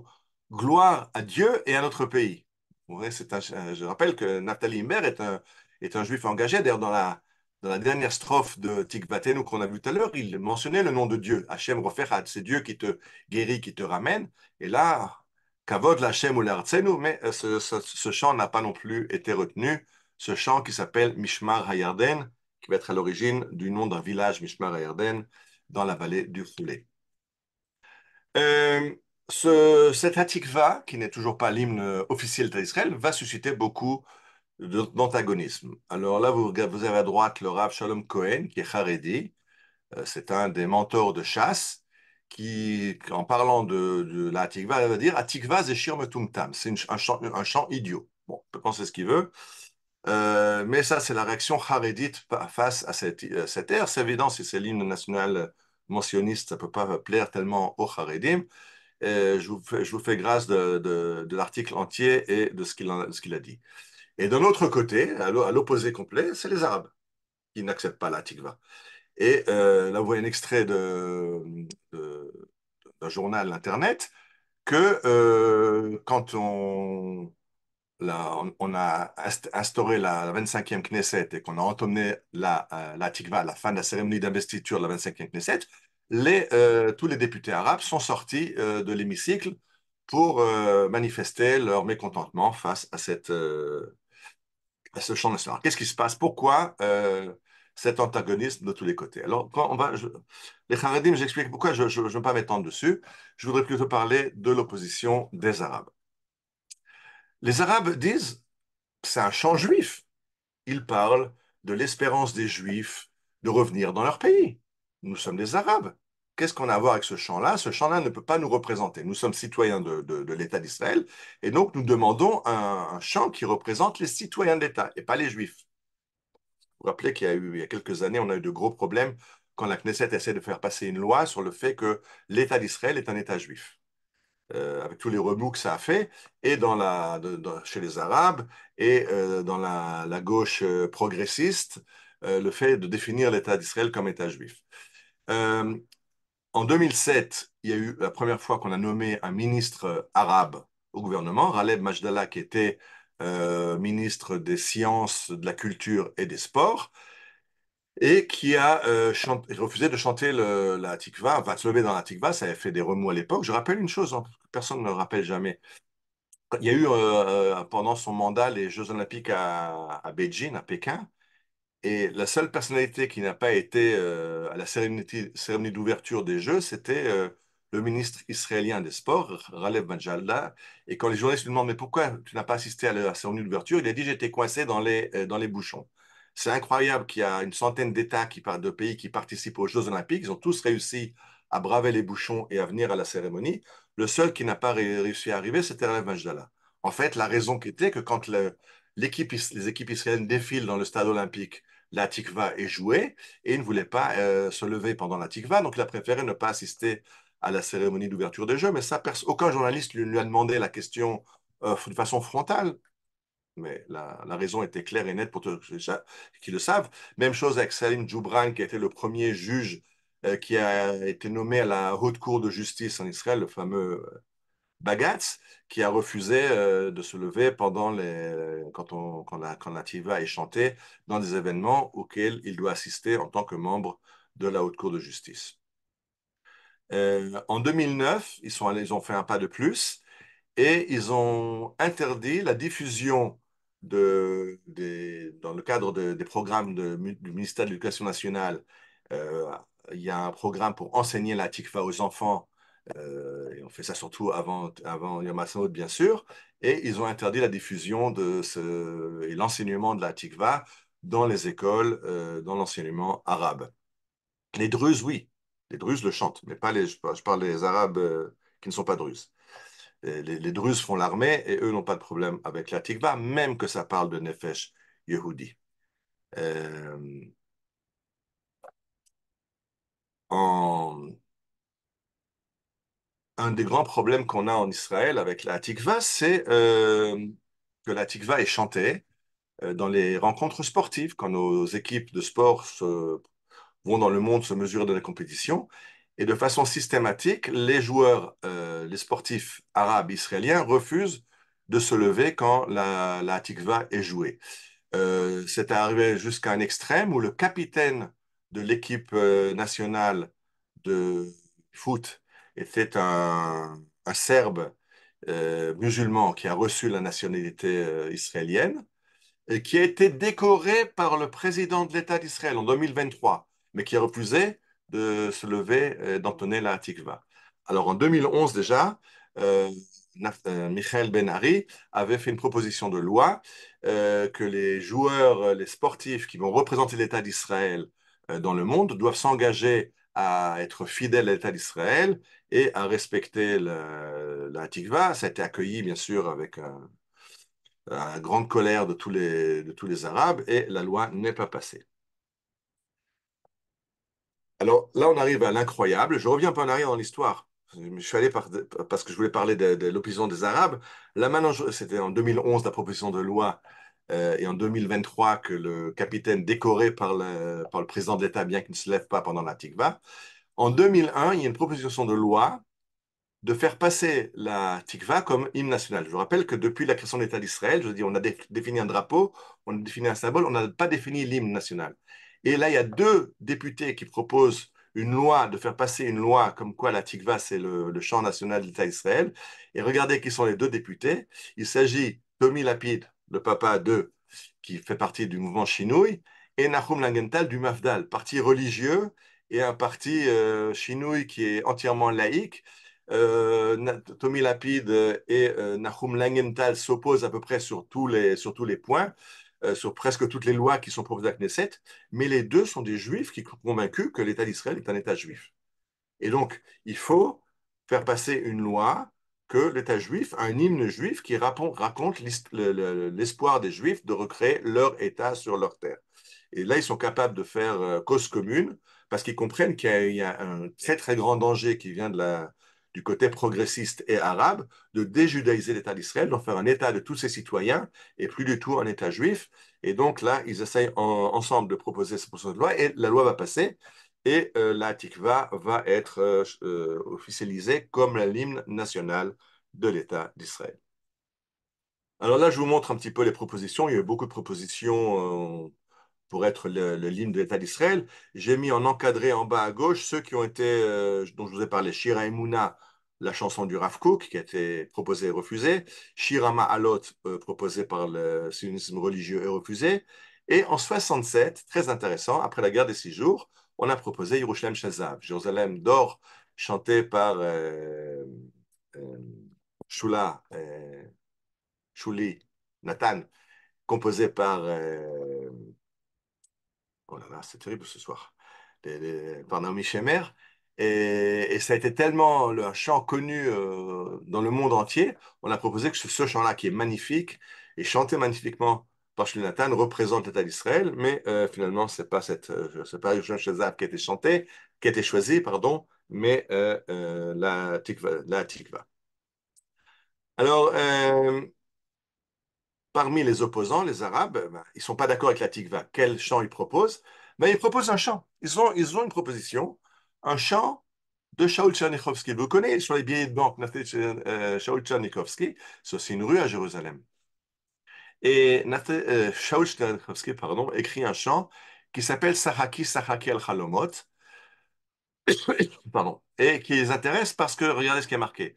gloire à Dieu et à notre pays. Vous voyez, je rappelle que Naftali Imber est un juif engagé. D'ailleurs, dans la dernière strophe de Tikvatenu qu'on a vu tout à l'heure, il mentionnait le nom de Dieu, Hachem Roferad, c'est Dieu qui te guérit, qui te ramène. Et là, Kavod l'Hachem ou l'Artsenu, mais ce chant n'a pas non plus été retenu. Ce chant qui s'appelle Mishmar Hayarden, qui va être à l'origine du nom d'un village, Mishmar Hayarden, dans la vallée du Foulé. Cet Hatikva, qui n'est toujours pas l'hymne officiel d'Israël, va susciter beaucoup d'antagonisme. Alors là, vous avez à droite le Rav Shalom Cohen, qui est Haredi. C'est un des mentors de chasse, qui, en parlant de la Hatikva, va dire Hatikva zeshir metumtam. C'est un chant idiot. Bon, on peut penser ce qu'il veut. Mais ça, c'est la réaction harédite face à cette ère. C'est évident, si c'est l'hymne national mentionniste, ça ne peut pas plaire tellement aux Haredim. Je vous fais grâce de l'article entier et de ce qu'il a dit. Et d'un autre côté, à l'opposé complet, c'est les Arabes qui n'acceptent pas la tikva. Et là, vous voyez un extrait d'un journal Internet que quand on a instauré la 25e Knesset et qu'on a entonné la Tikva à la fin de la cérémonie d'investiture de la 25e Knesset, tous les députés arabes sont sortis de l'hémicycle pour manifester leur mécontentement face à ce champ national. Qu'est-ce qui se passe? Pourquoi cet antagonisme de tous les côtés? Alors, les Haredim, j'explique pourquoi je ne veux pas m'étendre dessus. Je voudrais plutôt parler de l'opposition des Arabes. Les Arabes disent c'est un chant juif. Ils parlent de l'espérance des Juifs de revenir dans leur pays. Nous sommes des Arabes. Qu'est-ce qu'on a à voir avec ce chant-là? Ce chant-là ne peut pas nous représenter. Nous sommes citoyens de l'État d'Israël et donc nous demandons un chant qui représente les citoyens de l'État et pas les Juifs. Vous vous rappelez il y a quelques années, on a eu de gros problèmes quand la Knesset essaie de faire passer une loi sur le fait que l'État d'Israël est un État juif. Avec tous les remous que ça a fait, et chez les Arabes, et dans la gauche progressiste, le fait de définir l'État d'Israël comme État juif. Euh, En 2007, il y a eu la première fois qu'on a nommé un ministre arabe au gouvernement, Ghaleb Majdallah, qui était ministre des Sciences, de la Culture et des Sports, et qui a refusé de chanter la Tikva, enfin de se lever dans la Tikva. Ça avait fait des remous à l'époque. Je rappelle une chose, hein, personne ne le rappelle jamais. Il y a eu pendant son mandat les Jeux Olympiques à Beijing, à Pékin, et la seule personnalité qui n'a pas été à la cérémonie d'ouverture des Jeux, c'était le ministre israélien des Sports, Ghaleb Majalda. Et quand les journalistes lui demandent mais pourquoi tu n'as pas assisté à la cérémonie d'ouverture, il a dit j'étais coincé dans les bouchons. C'est incroyable qu'il y a une centaine d'États de pays qui participent aux Jeux Olympiques. Ils ont tous réussi à braver les bouchons et à venir à la cérémonie. Le seul qui n'a pas réussi à arriver, c'était Ghaleb Majdallah. En fait, la raison qui était que quand les équipes israéliennes défilent dans le stade olympique, la tikva est jouée et il ne voulait pas se lever pendant la tikva, donc il a préféré ne pas assister à la cérémonie d'ouverture des Jeux. Mais ça, aucun journaliste lui a demandé la question de façon frontale. Mais la raison était claire et nette pour tous qui le savent. Même chose avec Salim Djoubran, qui a été le premier juge qui a été nommé à la Haute Cour de justice en Israël, le fameux Bagatz, qui a refusé de se lever quand la Tiva est chantée dans des événements auxquels il doit assister en tant que membre de la Haute Cour de justice. En 2009, ils ont fait un pas de plus et ils ont interdit la diffusion dans le cadre des programmes du ministère de l'Éducation nationale. euh, il y a un programme pour enseigner la tikva aux enfants, et on fait ça surtout avant Yom HaTzmaut, bien sûr, et ils ont interdit la diffusion et l'enseignement de la tikva dans les écoles, dans l'enseignement arabe. Les Druzes, oui, les Druzes le chantent, mais pas je parle des Arabes qui ne sont pas Druzes. Les Druzes font l'armée et eux n'ont pas de problème avec la tikva, même que ça parle de Nefesh Yehudi. Euh, en, un des grands problèmes qu'on a en Israël avec la tikva, c'est que la tikva est chantée dans les rencontres sportives, quand nos équipes de sport vont dans le monde se mesurer dans les compétitions. Et de façon systématique, les joueurs, les sportifs arabes israéliens refusent de se lever quand la tikva est jouée. C'est arrivé jusqu'à un extrême où le capitaine de l'équipe nationale de foot était un Serbe musulman qui a reçu la nationalité israélienne et qui a été décoré par le président de l'État d'Israël en 2023, mais qui a refusé de se lever et d'entonner la Tikva. Alors en 2011 déjà, euh, Michael Ben-Ari avait fait une proposition de loi que les joueurs, les sportifs qui vont représenter l'État d'Israël dans le monde doivent s'engager à être fidèles à l'État d'Israël et à respecter la Tikva. Ça a été accueilli bien sûr avec la grande colère de tous les Arabes et la loi n'est pas passée. Alors là, on arrive à l'incroyable. Je reviens un peu en arrière dans l'histoire. Je suis allé parce que je voulais parler de l'opposition des Arabes. Là, maintenant, c'était en 2011 la proposition de loi et en 2023 que le capitaine décoré par le président de l'État, bien qu'il ne se lève pas pendant la Tikva. En 2001, il y a une proposition de loi de faire passer la tikva comme hymne national. Je vous rappelle que depuis la création de l'État d'Israël, je dis, on a défini un drapeau, on a défini un symbole, on n'a pas défini l'hymne national. Et là, il y a deux députés qui proposent une loi, de faire passer une loi comme quoi la tikva, c'est le chant national de l'État d'Israël. Et regardez qui sont les deux députés. Il s'agit Tommy Lapid, le papa de, qui fait partie du mouvement Shinui, et Nahum Langenthal du Mafdal, parti religieux et un parti Shinui qui est entièrement laïque. Tommy Lapid et Nahum Langenthal s'opposent à peu près sur tous les points, sur presque toutes les lois qui sont proposées à la Knesset, mais les deux sont des juifs qui sont convaincus que l'État d'Israël est un État juif. Et donc, il faut faire passer une loi que l'État juif, un hymne juif qui raconte l'espoir des juifs de recréer leur État sur leur terre. Et là, ils sont capables de faire cause commune parce qu'ils comprennent qu'il y a un très, très grand danger qui vient du côté progressiste et arabe de déjudaïser l'État d'Israël, d'en faire un État de tous ses citoyens et plus du tout un État juif. Et donc là, ils essayent ensemble de proposer cette proposition de loi et la loi va passer et la Tikva va être officialisée comme l'hymne national de l'État d'Israël. Alors là, je vous montre un petit peu les propositions. Il y a eu beaucoup de propositions pour être l'hymne de l'État d'Israël. J'ai mis en encadré en bas à gauche ceux qui ont été, dont je vous ai parlé, Shira Emouna, la chanson du Rav Kook, qui a été proposée et refusée, Shira Ma'alot, proposée par le sionisme religieux et refusée, et en 67, très intéressant, après la guerre des 6 jours, on a proposé Yerushalem Shazav, Jérusalem d'or, chanté par Shula, Shuli, Nathan, composé par oh là là, c'est terrible ce soir. Par Naomi Shemer. Et ça a été tellement un chant connu dans le monde entier, on a proposé que ce chant-là, qui est magnifique et chanté magnifiquement par Shlomo Nathan, représente l'État d'Israël, mais finalement, c'est pas Yerushalem Shazav qui a été chanté, qui a été choisi, pardon, mais la Tikva. Alors, parmi les opposants, les Arabes, ils ne sont pas d'accord avec la Tikva. Quel chant ils proposent? Ils proposent un chant. Ils ont une proposition, un chant de Shaul Tchernichovski. Vous connaissez sur les billets de banque, Shaul Tchernichovski, c'est aussi une rue à Jérusalem. Et Shaul Tchernichovski, pardon, écrit un chant qui s'appelle Sahaki Sahaki al Chalomot, pardon, et qui les intéresse parce que regardez ce qui est marqué.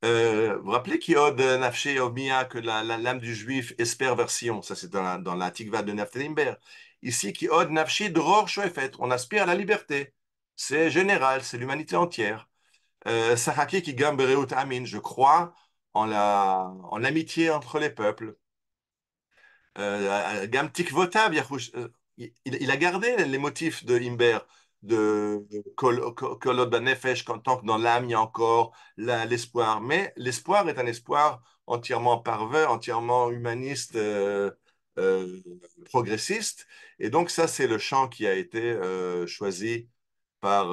Vous vous rappelez qu'Iod Nafshe Omia, que l'âme du juif espère vers Sion, ça c'est dans la Tikva de Naftali-Imber. Ici, qu'Iod Nafshi Dror Shoefet, on aspire à la liberté. C'est général, c'est l'humanité entière. Sahaki qui Gambereut Amin, je crois en l'amitié entre les peuples. Gam Tikvotav, il a gardé les motifs de Imber, de Kolot Banefesh, tant que dans l'âme il y a encore l'espoir. Mais l'espoir est un espoir entièrement parvenu, entièrement humaniste, progressiste. Et donc ça, c'est le chant qui a été choisi par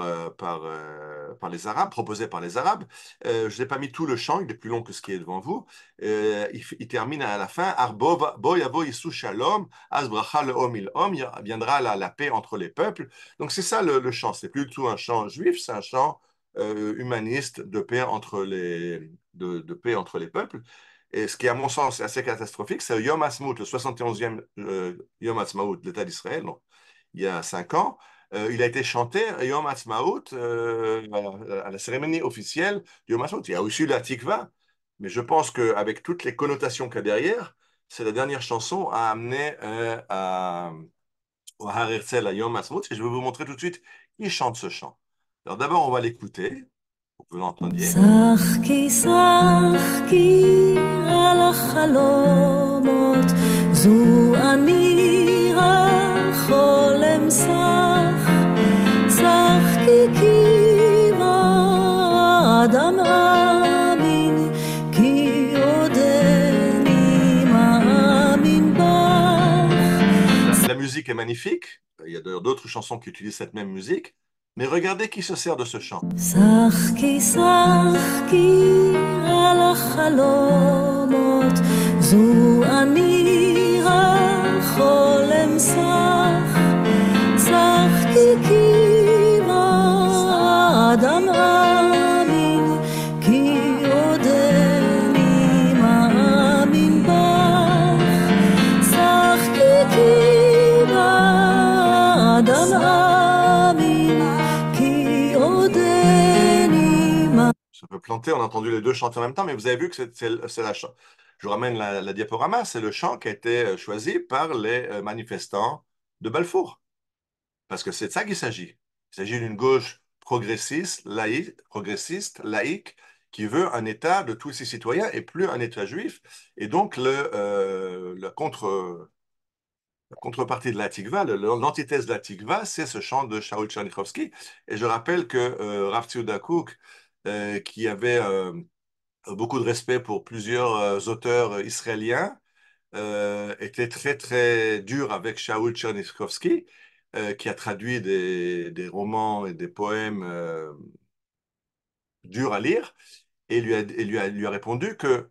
les Arabes, proposé par les Arabes. Je n'ai pas mis tout le chant, il est plus long que ce qui est devant vous. Il termine à la fin, Bo yavo yisu shalom, az bracha leom il om, viendra la paix entre les peuples. Donc c'est ça le chant, c'est plus du tout un chant juif, c'est un chant humaniste de paix entre les peuples. Et ce qui, à mon sens, est assez catastrophique, c'est Yom Ha'atzmaut, le 71e Yom Ha'atzmaut de l'État d'Israël, donc il y a 5 ans. Il a été chanté Yom Ha'atzmaut à la cérémonie officielle du Yom Ha'atzmaut. Il y a aussi la Tikva, mais je pense qu'avec toutes les connotations qu'il y a derrière, c'est la dernière chanson à amener au Har Herzl à Yom Ha'atzmaut. Et je vais vous montrer tout de suite qui chante ce chant. Alors d'abord, on va l'écouter, pour que vous l'entendiez. שחקי שחקי על החלומות, זו אני החולם שח, שחקי כי באדם אמין, כי עודני מאמין בך. La musique est magnifique. Il y a d'ailleurs d'autres chansons qui utilisent cette même musique. Mais regardez qui se sert de ce chant. שחקי שחקי על החלומות, זו אני החולם שח, שחקי כי באדם אמין, כי se peut planter. On a entendu les deux chanter en même temps, mais vous avez vu que c'est la chant. Je vous ramène la diaporama. C'est le chant qui a été choisi par les manifestants de Balfour. Parce que c'est de ça qu'il s'agit. Il s'agit d'une gauche progressiste, laïque, qui veut un État de tous ses citoyens et plus un État juif. Et donc, la contrepartie de la Tikva, l'antithèse de la Tikva, c'est ce chant de Shaul Tchernichovski. Et je rappelle que Rav Tzouda Kook, qui avait beaucoup de respect pour plusieurs auteurs israéliens, était très très dur avec Shaul Tchernichovski, qui a traduit des romans et des poèmes durs à lire, et lui a répondu que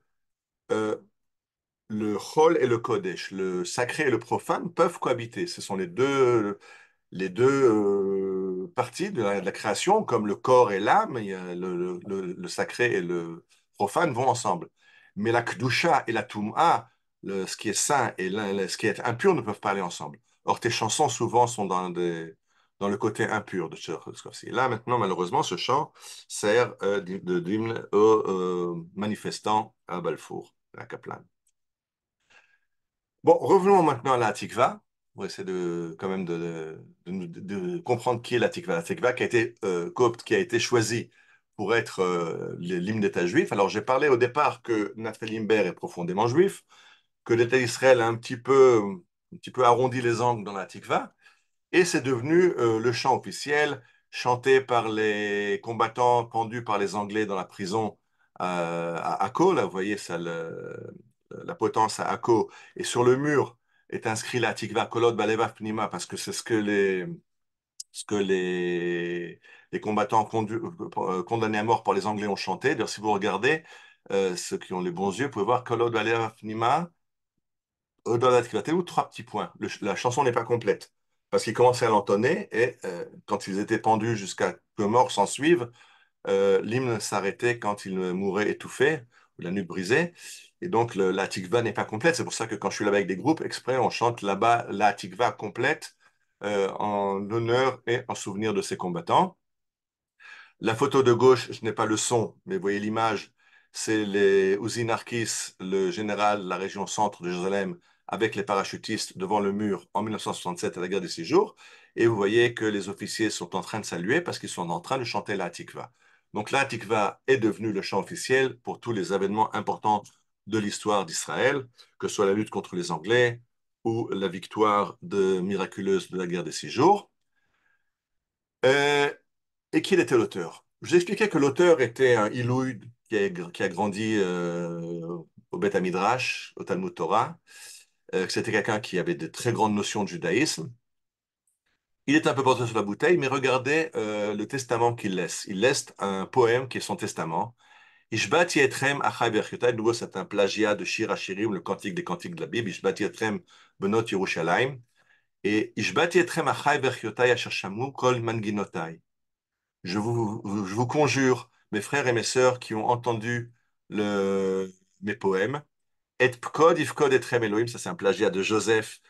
euh, le Chol et le Kodesh, le sacré et le profane, peuvent cohabiter. Ce sont les deux parties de la création, comme le corps et l'âme, le sacré et le profane vont ensemble. Mais la Kedusha et la Tum'a, ce qui est saint et ce qui est impur, ne peuvent pas aller ensemble. Or, tes chansons, souvent, sont dans le côté impur de Tchaikovsky. Là, maintenant, malheureusement, ce chant sert d'hymne aux manifestants à Balfour, à Kaplan. Bon, revenons maintenant à la Tikva. On va essayer quand même de comprendre qui est la Tikva. La Tikva qui a été copte, qui a été choisie pour être l'hymne d'État juif. Alors, j'ai parlé au départ que Naftali Imber est profondément juif, que l'État d'Israël a un petit peu arrondi les angles dans la Tikva, et c'est devenu le chant officiel, chanté par les combattants pendus par les Anglais dans la prison à Akko. Là, vous voyez ça, la potence à Akko. Et sur le mur est inscrit la Tikva Kolot Baleva Pnima, parce que c'est ce que les combattants condamnés à mort par les Anglais ont chanté. D'ailleurs, si vous regardez, ceux qui ont les bons yeux, vous pouvez voir Kolot Baleva Pnima, Odolat Kivatelu, trois petits points. La chanson n'est pas complète. Parce qu'ils commençaient à l'entonner et quand ils étaient pendus jusqu'à que mort s'en suive, l'hymne s'arrêtait quand ils mouraient étouffés, ou la nuque brisée. Et donc la tikva n'est pas complète. C'est pour ça que quand je suis là avec des groupes, exprès, on chante là-bas la tikva complète en l'honneur et en souvenir de ces combattants. La photo de gauche, je n'ai pas le son, mais vous voyez l'image, c'est les Uzi Narkis, le général de la région centre de Jérusalem, avec les parachutistes devant le mur en 1967 à la guerre des 6 jours. Et vous voyez que les officiers sont en train de saluer parce qu'ils sont en train de chanter la Tikva. Donc la Tikva est devenue le chant officiel pour tous les événements importants de l'histoire d'Israël, que ce soit la lutte contre les Anglais ou la victoire miraculeuse de la guerre des 6 jours. Et qui était l'auteur? Je vous expliquais que l'auteur était un Ilouïd qui a grandi au Beth Midrash, au Talmud Torah, que c'était quelqu'un qui avait de très grandes notions de judaïsme. Il est un peu porté sur la bouteille, mais regardez le testament qu'il laisse. Il laisse un poème qui est son testament. Ishbati etrem achai berchotai. De nouveau, c'est un plagiat de Shir Hashirim, le cantique des cantiques de la Bible. Ishbati etrem benot Yerushalayim. Et Ishbati etrem achai berchotai asher shamu kol manginotai. Je vous conjure, mes frères et mes sœurs qui ont entendu mes poèmes, et pkod ifkod etrem Elohim, ça c'est un plagiat de Joseph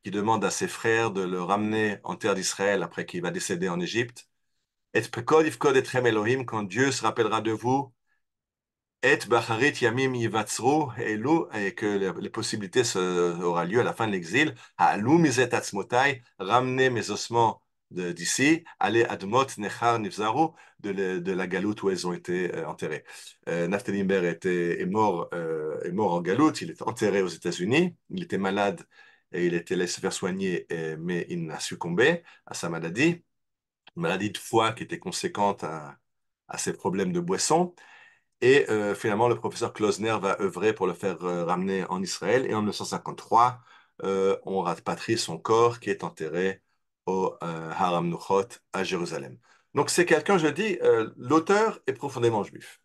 qui demande à ses frères de le ramener en terre d'Israël après qu'il va décéder en Égypte. Et pkod ifkod etrem Elohim, quand Dieu se rappellera de vous, et bacharit yamim yivatzru elu, et que les possibilités aura lieu à la fin de l'exil, ha'alu mizet atzmotai, ramener mes ossements d'ici, aller admot nechar nifzaru, de la galoute où elles ont été enterrées. Naftali Imber est mort en galoute, il est enterré aux États-Unis, il était malade et il était laissé faire soigner, mais il a succombé à sa maladie, une maladie de foie qui était conséquente à ses problèmes de boisson. Et finalement, le professeur Klausner va œuvrer pour le faire ramener en Israël. Et en 1953, on rapatrie son corps qui est enterré au Har HaMenuchot à Jérusalem. Donc c'est quelqu'un, je dis, l'auteur est profondément juif.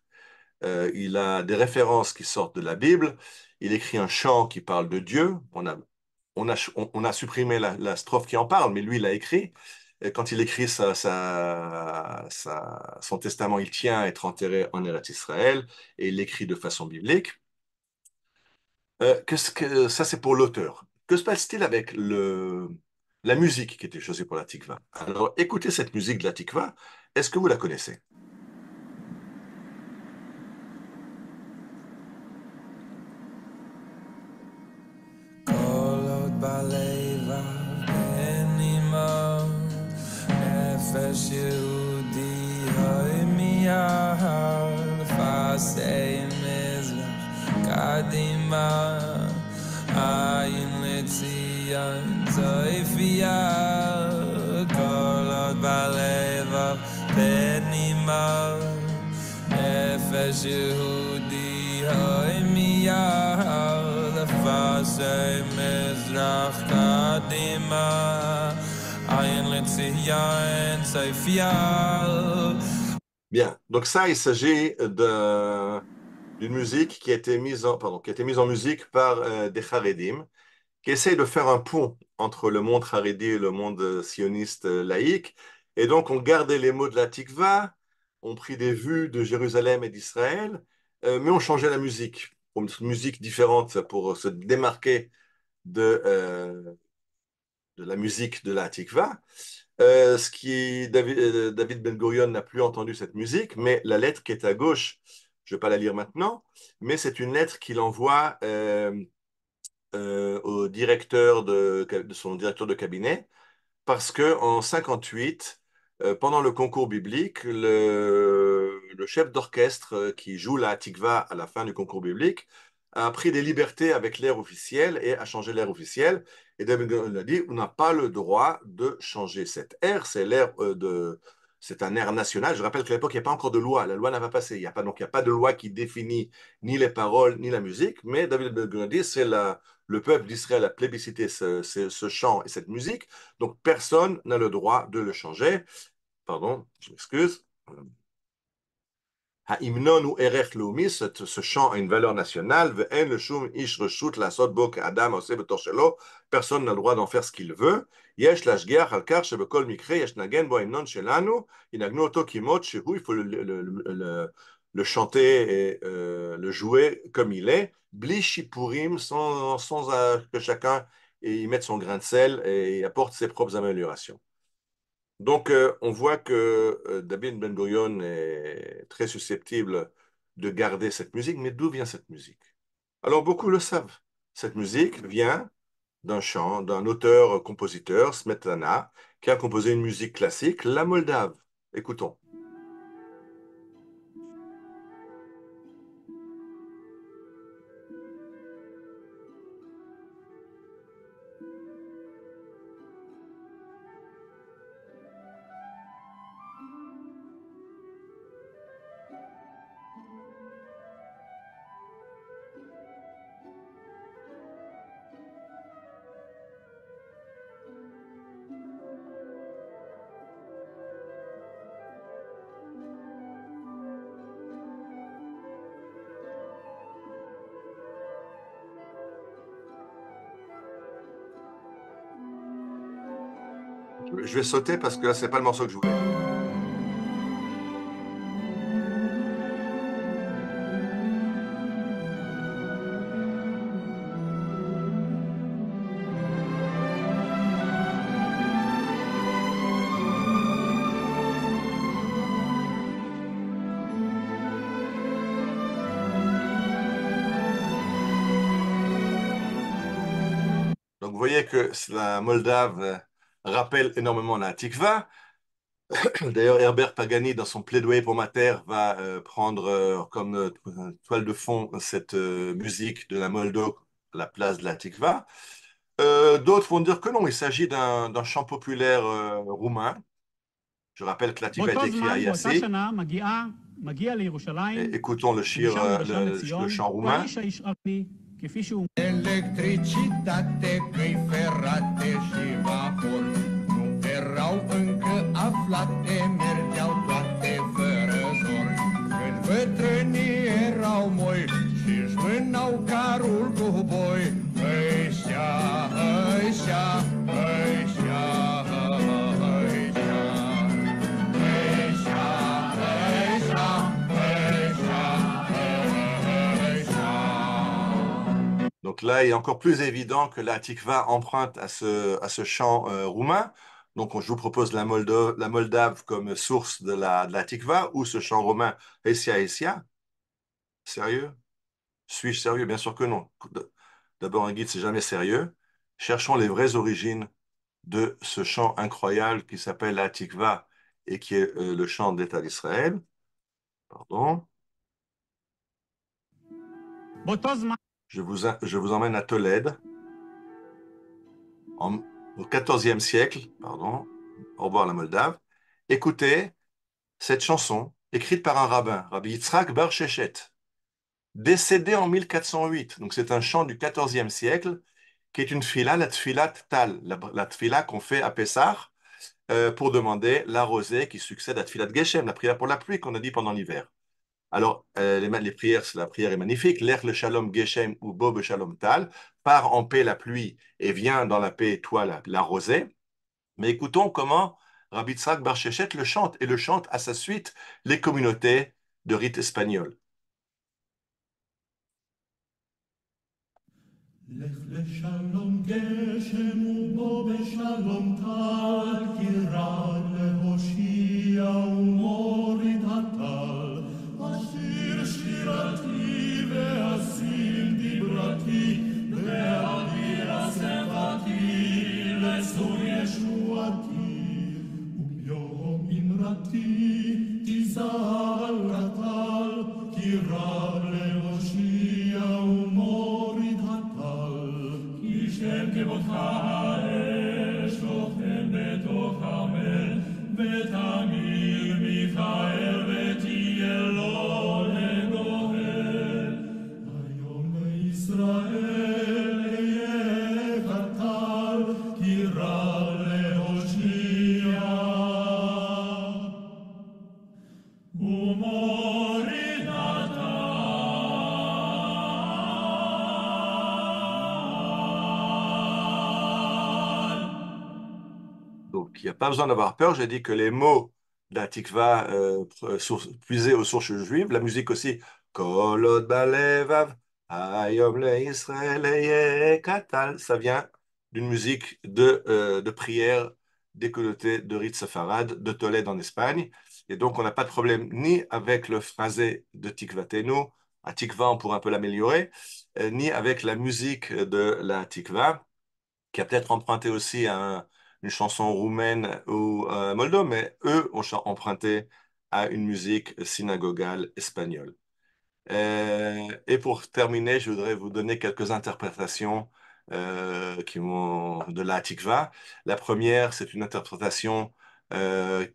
Il a des références qui sortent de la Bible. Il écrit un chant qui parle de Dieu. On a supprimé la strophe qui en parle, mais lui, il l'a écrit. Et quand il écrit son testament, il tient à être enterré en Eretz Israël et il l'écrit de façon biblique. Ça, c'est pour l'auteur. Que se passe-t-il avec la musique qui était choisie pour la Tikva? Alors, écoutez cette musique de la Tikva. Est-ce que vous la connaissez? יהודי האמייה לפסי מזרח קדימה עין לציין צייפיה. Bien, donc ça, il s'agit d'une musique qui a été mise en musique par des Haredim, qui essayent de faire un pont entre le monde Haredi et le monde sioniste laïque. Et donc, on gardait les mots de la Tikva, on prit des vues de Jérusalem et d'Israël, mais on changeait la musique, pour une musique différente, pour se démarquer de la musique de la Tikva. David Ben-Gurion n'a plus entendu cette musique, mais la lettre qui est à gauche, je ne vais pas la lire maintenant, mais c'est une lettre qu'il envoie au directeur de son directeur de cabinet, parce que en 58, pendant le concours biblique, le chef d'orchestre qui joue la Tikva à la fin du concours biblique a pris des libertés avec l'air officiel et a changé l'air officiel. Et David Ben-Gurion a dit, on n'a pas le droit de changer cet air, c'est un air national. Je rappelle qu'à l'époque, il n'y a pas encore de loi. La loi n'a pas passé. Donc, il n'y a pas de loi qui définit ni les paroles, ni la musique. Mais David Ben-Gurion dit, le peuple d'Israël a plébiscité ce chant et cette musique. Donc, personne n'a le droit de le changer. Pardon, je m'excuse. Ha'imnon ou erech leumi, ce chant a une valeur nationale. Ve'en le shum ish reshut lasot bo ka'adam oseh betor shelo. Personne n'a le droit d'en faire ce qu'il veut. Yesh lashgiach al kar shebekol mikre yesh nagen bo himnon shelanu. Inagnu oto kimot shehu. Il faut le chanter et le jouer comme il est. Bli shipurim, sans que chacun y mette son grain de sel et apporte ses propres améliorations. Donc, on voit que David Ben-Gurion est très susceptible de garder cette musique, mais d'où vient cette musique? Alors, beaucoup le savent. Cette musique vient d'un chant, d'un auteur-compositeur, Smetana, qui a composé une musique classique, la Moldave. Écoutons. Je vais sauter parce que là, ce n'est pas le morceau que je voulais. Donc, vous voyez que la Moldave rappelle énormément la Tikva. D'ailleurs, Herbert Pagani, dans son plaidoyer pour ma terre, va prendre comme toile de fond cette musique de la Moldove à la place de la Tikva. D'autres vont dire que non, il s'agit d'un chant populaire roumain. Je rappelle que la Tikva a été écrite à Yassé. Écoutons le chant roumain. Electricitate, căi ferate și vapor nu erau încă aflate, mergeau toate fără zor. Când bătrânii erau moi și-și mânau carul cu boi, ăștia, ăștia, ăștia, Donc là, il est encore plus évident que la Tikva emprunte à ce chant roumain. Donc je vous propose la Moldave comme source de la Tikva ou ce chant romain Hesia Hesia. Sérieux? Suis-je sérieux? Bien sûr que non. D'abord, un guide, c'est jamais sérieux. Cherchons les vraies origines de ce chant incroyable qui s'appelle la Tikva et qui est le chant d'État d'Israël. Pardon. Je vous emmène à Tolède, au XIVe siècle, pardon, au revoir la Moldave. Écoutez cette chanson écrite par un rabbin, Rabbi Yitzhak Bar Sheshet, décédé en 1408. Donc c'est un chant du XIVe siècle, qui est une tfila, la tfilat tal, la tfila qu'on fait à Pessah pour demander la rosée qui succède à tfilat Geshem, la prière pour la pluie qu'on a dit pendant l'hiver. Alors, les prières, la prière est magnifique. L'ech le shalom Geshem ou bo shalom tal, part en paix la pluie et vient dans la paix toi la rosée. Mais écoutons comment Rabbi Yitzhak Bar Sheshet le chante, et le chante à sa suite les communautés de rite espagnol. לך לשלום גשם ובו בשלום טל, כי רד להושיע ומוריד הטל. אשיר שירתי ואשים דיברתי, ואעביר שמחתי לצור ישועתי. וביום אמרתי תזעל הטל, כי רד להושיע ומוריד שם כבודך האש לוחם בתוך עמל, ותמיר מיכאל ותהיה לו לגואל. היום לישראל אהיה קטל, כי רע להושיע ומוריד הטל. Donc, il n'y a pas besoin d'avoir peur. J'ai dit que les mots de la tikva puisés aux sources juives, la musique aussi, Kolot balevav, hayom leIsraël katal, ça vient d'une musique de prière des communautés de rite séfarade, de Tolède en Espagne. Et donc, on n'a pas de problème ni avec le phrasé de Tikvatenu, à Tikva, on pourrait un peu l'améliorer, ni avec la musique de la Tikva, qui a peut-être emprunté aussi à une chanson roumaine ou moldove, mais eux ont emprunté à une musique synagogale espagnole. Et pour terminer, je voudrais vous donner quelques interprétations de la Tikva. La première, c'est une interprétation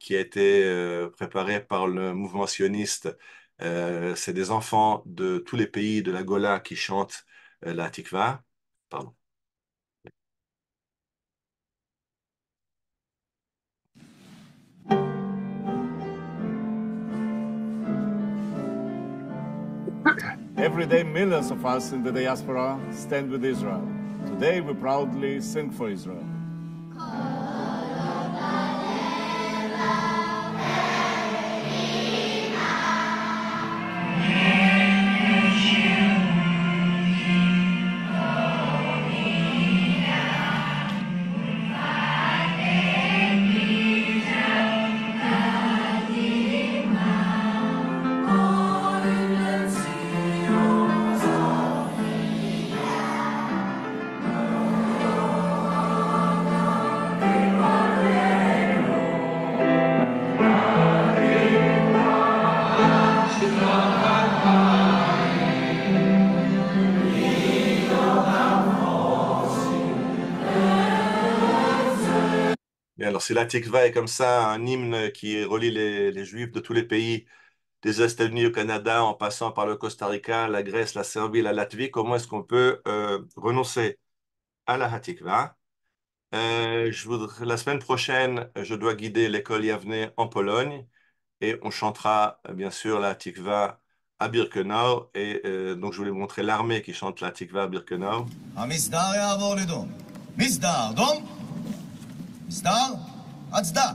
qui a été préparée par le mouvement sioniste. C'est des enfants de tous les pays de la Gola qui chantent la Tikva. Pardon. Every day, millions of us in the diaspora stand with Israel. Today, we proudly sing for Israel. Alors, si la Tikva est comme ça, un hymne qui relie les Juifs de tous les pays, des États-Unis au Canada, en passant par le Costa Rica, la Grèce, la Serbie, la Latvie, comment est-ce qu'on peut renoncer à la Hatikva? La semaine prochaine, je dois guider l'école Yavne en Pologne et on chantera bien sûr la Hatikva à Birkenau. Et donc, je voulais vous montrer l'armée qui chante la Hatikva à Birkenau. המסדר יעבור לדום. מסדר, דום. מסדר, הצדה.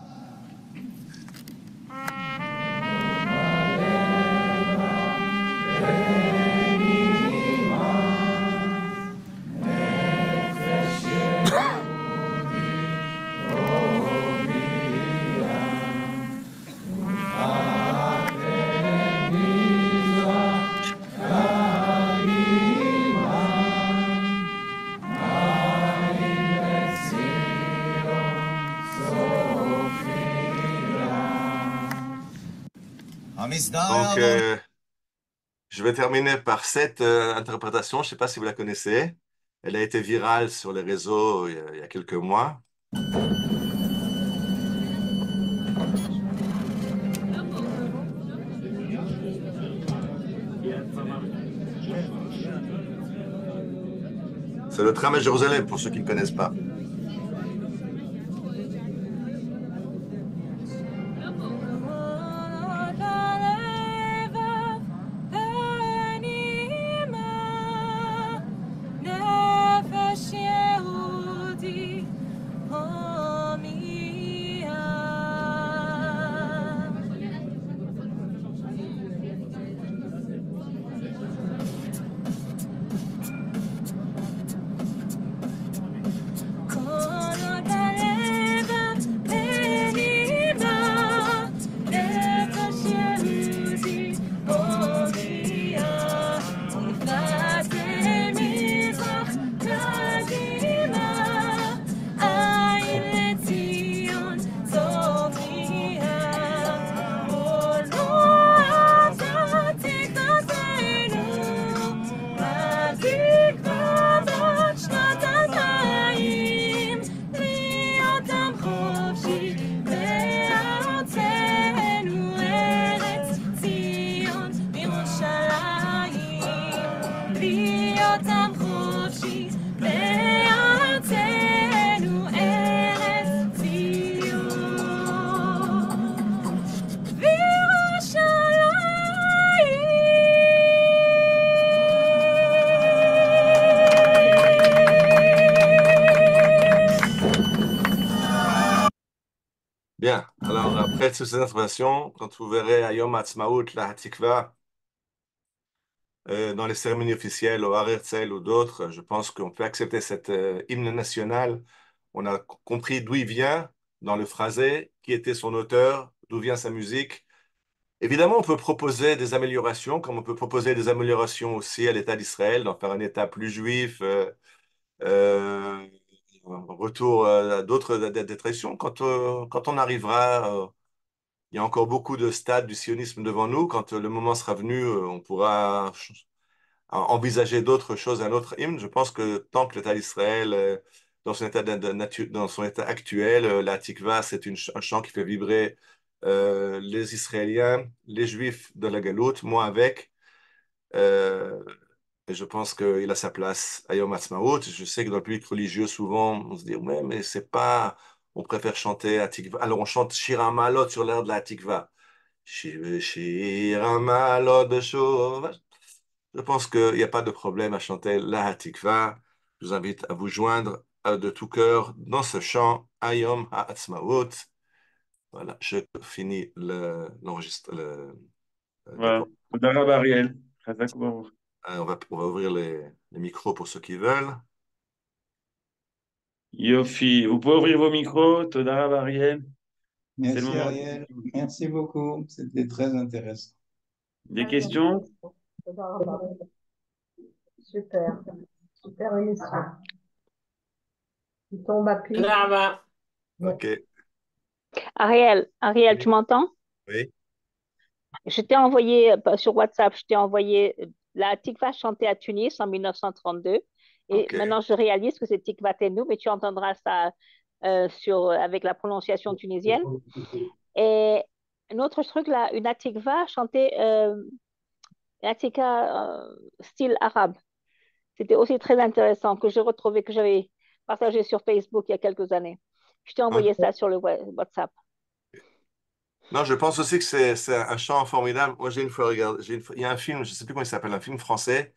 Donc, je vais terminer par cette interprétation. Je ne sais pas si vous la connaissez. Elle a été virale sur les réseaux il y a quelques mois. C'est le tram à Jérusalem, pour ceux qui ne connaissent pas. Bien, alors après toutes ces informations, quand vous verrez à Yom Ha'atzmaut, la Hatikva, dans les cérémonies officielles, au Har Herzl ou d'autres, je pense qu'on peut accepter cet hymne national. On a compris d'où il vient dans le phrasé, qui était son auteur, d'où vient sa musique. Évidemment, on peut proposer des améliorations, comme on peut proposer des améliorations aussi à l'État d'Israël, d'en faire un État plus juif, euh, retour à d'autres des traditions. Quand on arrivera, il y a encore beaucoup de stades du sionisme devant nous. Quand le moment sera venu, on pourra envisager d'autres choses, un autre hymne. Je pense que tant que l'État d'Israël, dans son état actuel, la Tikva, c'est un chant qui fait vibrer les Israéliens, les Juifs de la Galoute, moi avec. Euh, et je pense qu'il a sa place à Yom Ha'atzmaut. Je sais que dans le public religieux, souvent, on se dit, ouais, mais c'est pas, on préfère chanter Hatikva. Alors on chante Shir HaMa'alot sur l'air de la Hatikva. Shir HaMa'alot B'Shova. Je pense qu'il n'y a pas de problème à chanter la Hatikva. Je vous invite à vous joindre de tout cœur dans ce chant Ayom Ha'atzmaut. Voilà, je finis l'enregistrement. Voilà. Toda rabba, Ariel. Chazak Baruch. On va ouvrir les micros pour ceux qui veulent. Yofi, vous pouvez ouvrir vos micros. Toda rabba, Ariel. C'est le Merci moment. Ariel, merci beaucoup, c'était très intéressant. Des questions? Super, super émission. Il tombe à pic. Ok, Ariel, tu m'entends? oui, Je t'ai envoyé sur WhatsApp, je t'ai envoyé la Tikva chantée à Tunis en 1932. Et ok. maintenant, je réalise que c'est Tikva Tenou, mais tu entendras ça avec la prononciation tunisienne. Et un autre truc, là, une Atikva chantée, une Atika style arabe. C'était aussi très intéressant que j'ai retrouvé, que j'avais partagé sur Facebook il y a quelques années. Je t'ai envoyé ça sur le WhatsApp. Non, je pense aussi que c'est un chant formidable. Moi, j'ai une fois regardé, il y a un film, je ne sais plus comment il s'appelle, un film français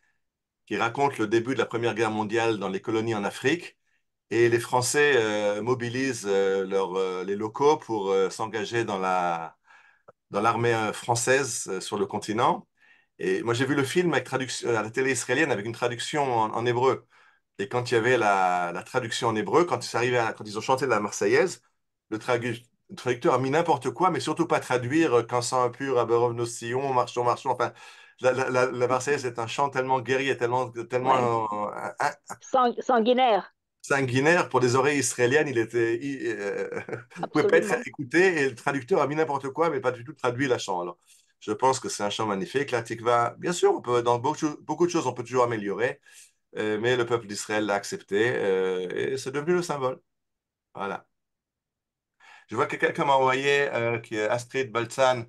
qui raconte le début de la Première Guerre mondiale dans les colonies en Afrique. Et les Français mobilisent les locaux pour s'engager dans l'armée française sur le continent. Et moi, j'ai vu le film avec traduction, à la télé israélienne avec une traduction en hébreu. Et quand il y avait la traduction en hébreu, quand ils ont chanté la Marseillaise, le traducteur a mis n'importe quoi, mais surtout pas traduire quand sang impur, Aberov nos sillons, marchons, marchons. Enfin, la Marseillaise est un chant tellement guerrier, tellement, tellement Sanguinaire. sanguinaire pour les oreilles israéliennes. Pouvait pas être Absolument. écouté et le traducteur a mis n'importe quoi, mais pas du tout traduit la chant. Alors, je pense que c'est un chant magnifique. La Tikva, bien sûr, dans beaucoup de choses, on peut toujours améliorer, mais le peuple d'Israël l'a accepté et c'est devenu le symbole. Voilà. Je vois que quelqu'un m'a envoyé, qui est Astrid Baltzan,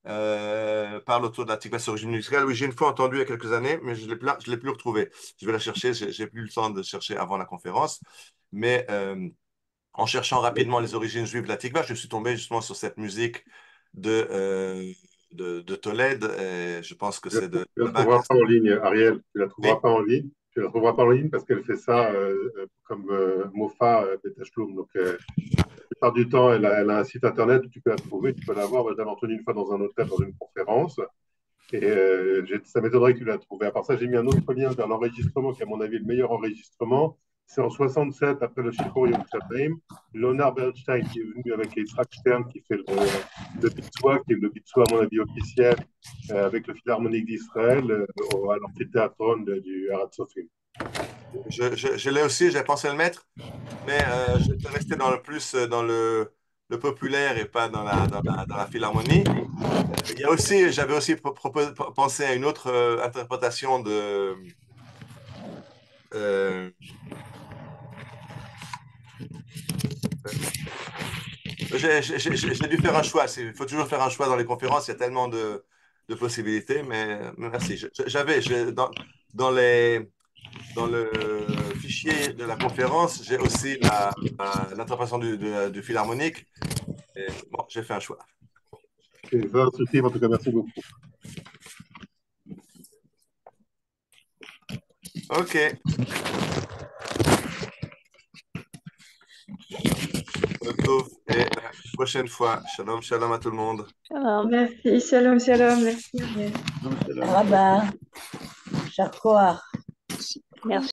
parle autour de la tikva sur l'origine musicale. Oui, j'ai une fois entendu il y a quelques années, mais je l'ai plus retrouvée. Je vais la chercher, j'ai plus le temps de chercher avant la conférence. Mais en cherchant rapidement les origines juives de la tikva, je suis tombé justement sur cette musique de Tolède. Et je pense que c'est de... Tu la trouveras pas en ligne, Ariel. Tu la trouveras Oui. pas en ligne. Tu la trouveras pas en ligne parce qu'elle fait ça comme Mofa Betashloum. Donc, la plupart du temps, elle a un site internet où tu peux la trouver, tu peux la voir. Moi, je l'avais entendue une fois dans un hôtel, dans une conférence. Et ça m'étonnerait que tu l'aies trouvé. À part ça, j'ai mis un autre lien vers l'enregistrement, qui est à mon avis le meilleur enregistrement. C'est en 67, après le Shichur Yom Kippur, Leonard Bernstein qui est venu avec Yitzhak Stern, qui fait le Bitswa, qui est le Bitswa à mon avis officiel, avec le Philharmonique d'Israël, à l'amphithéâtre du Arad Sofim. Je l'ai aussi, j'ai pensé le mettre, mais j'étais resté dans le populaire et pas dans la philharmonie. Il y a aussi, j'avais aussi pensé à une autre interprétation de j'ai dû faire un choix. Il faut toujours faire un choix dans les conférences. Il y a tellement de possibilités, mais merci. Dans le fichier de la conférence, j'ai aussi l'interprétation du philharmonique. Et, bon, j'ai fait un choix. C'est un souci, en tout cas, merci beaucoup. Ok. Et la prochaine fois, shalom, shalom à tout le monde. Shalom. Merci, shalom, shalom. Merci. Rabba. Cher Koach. Merci.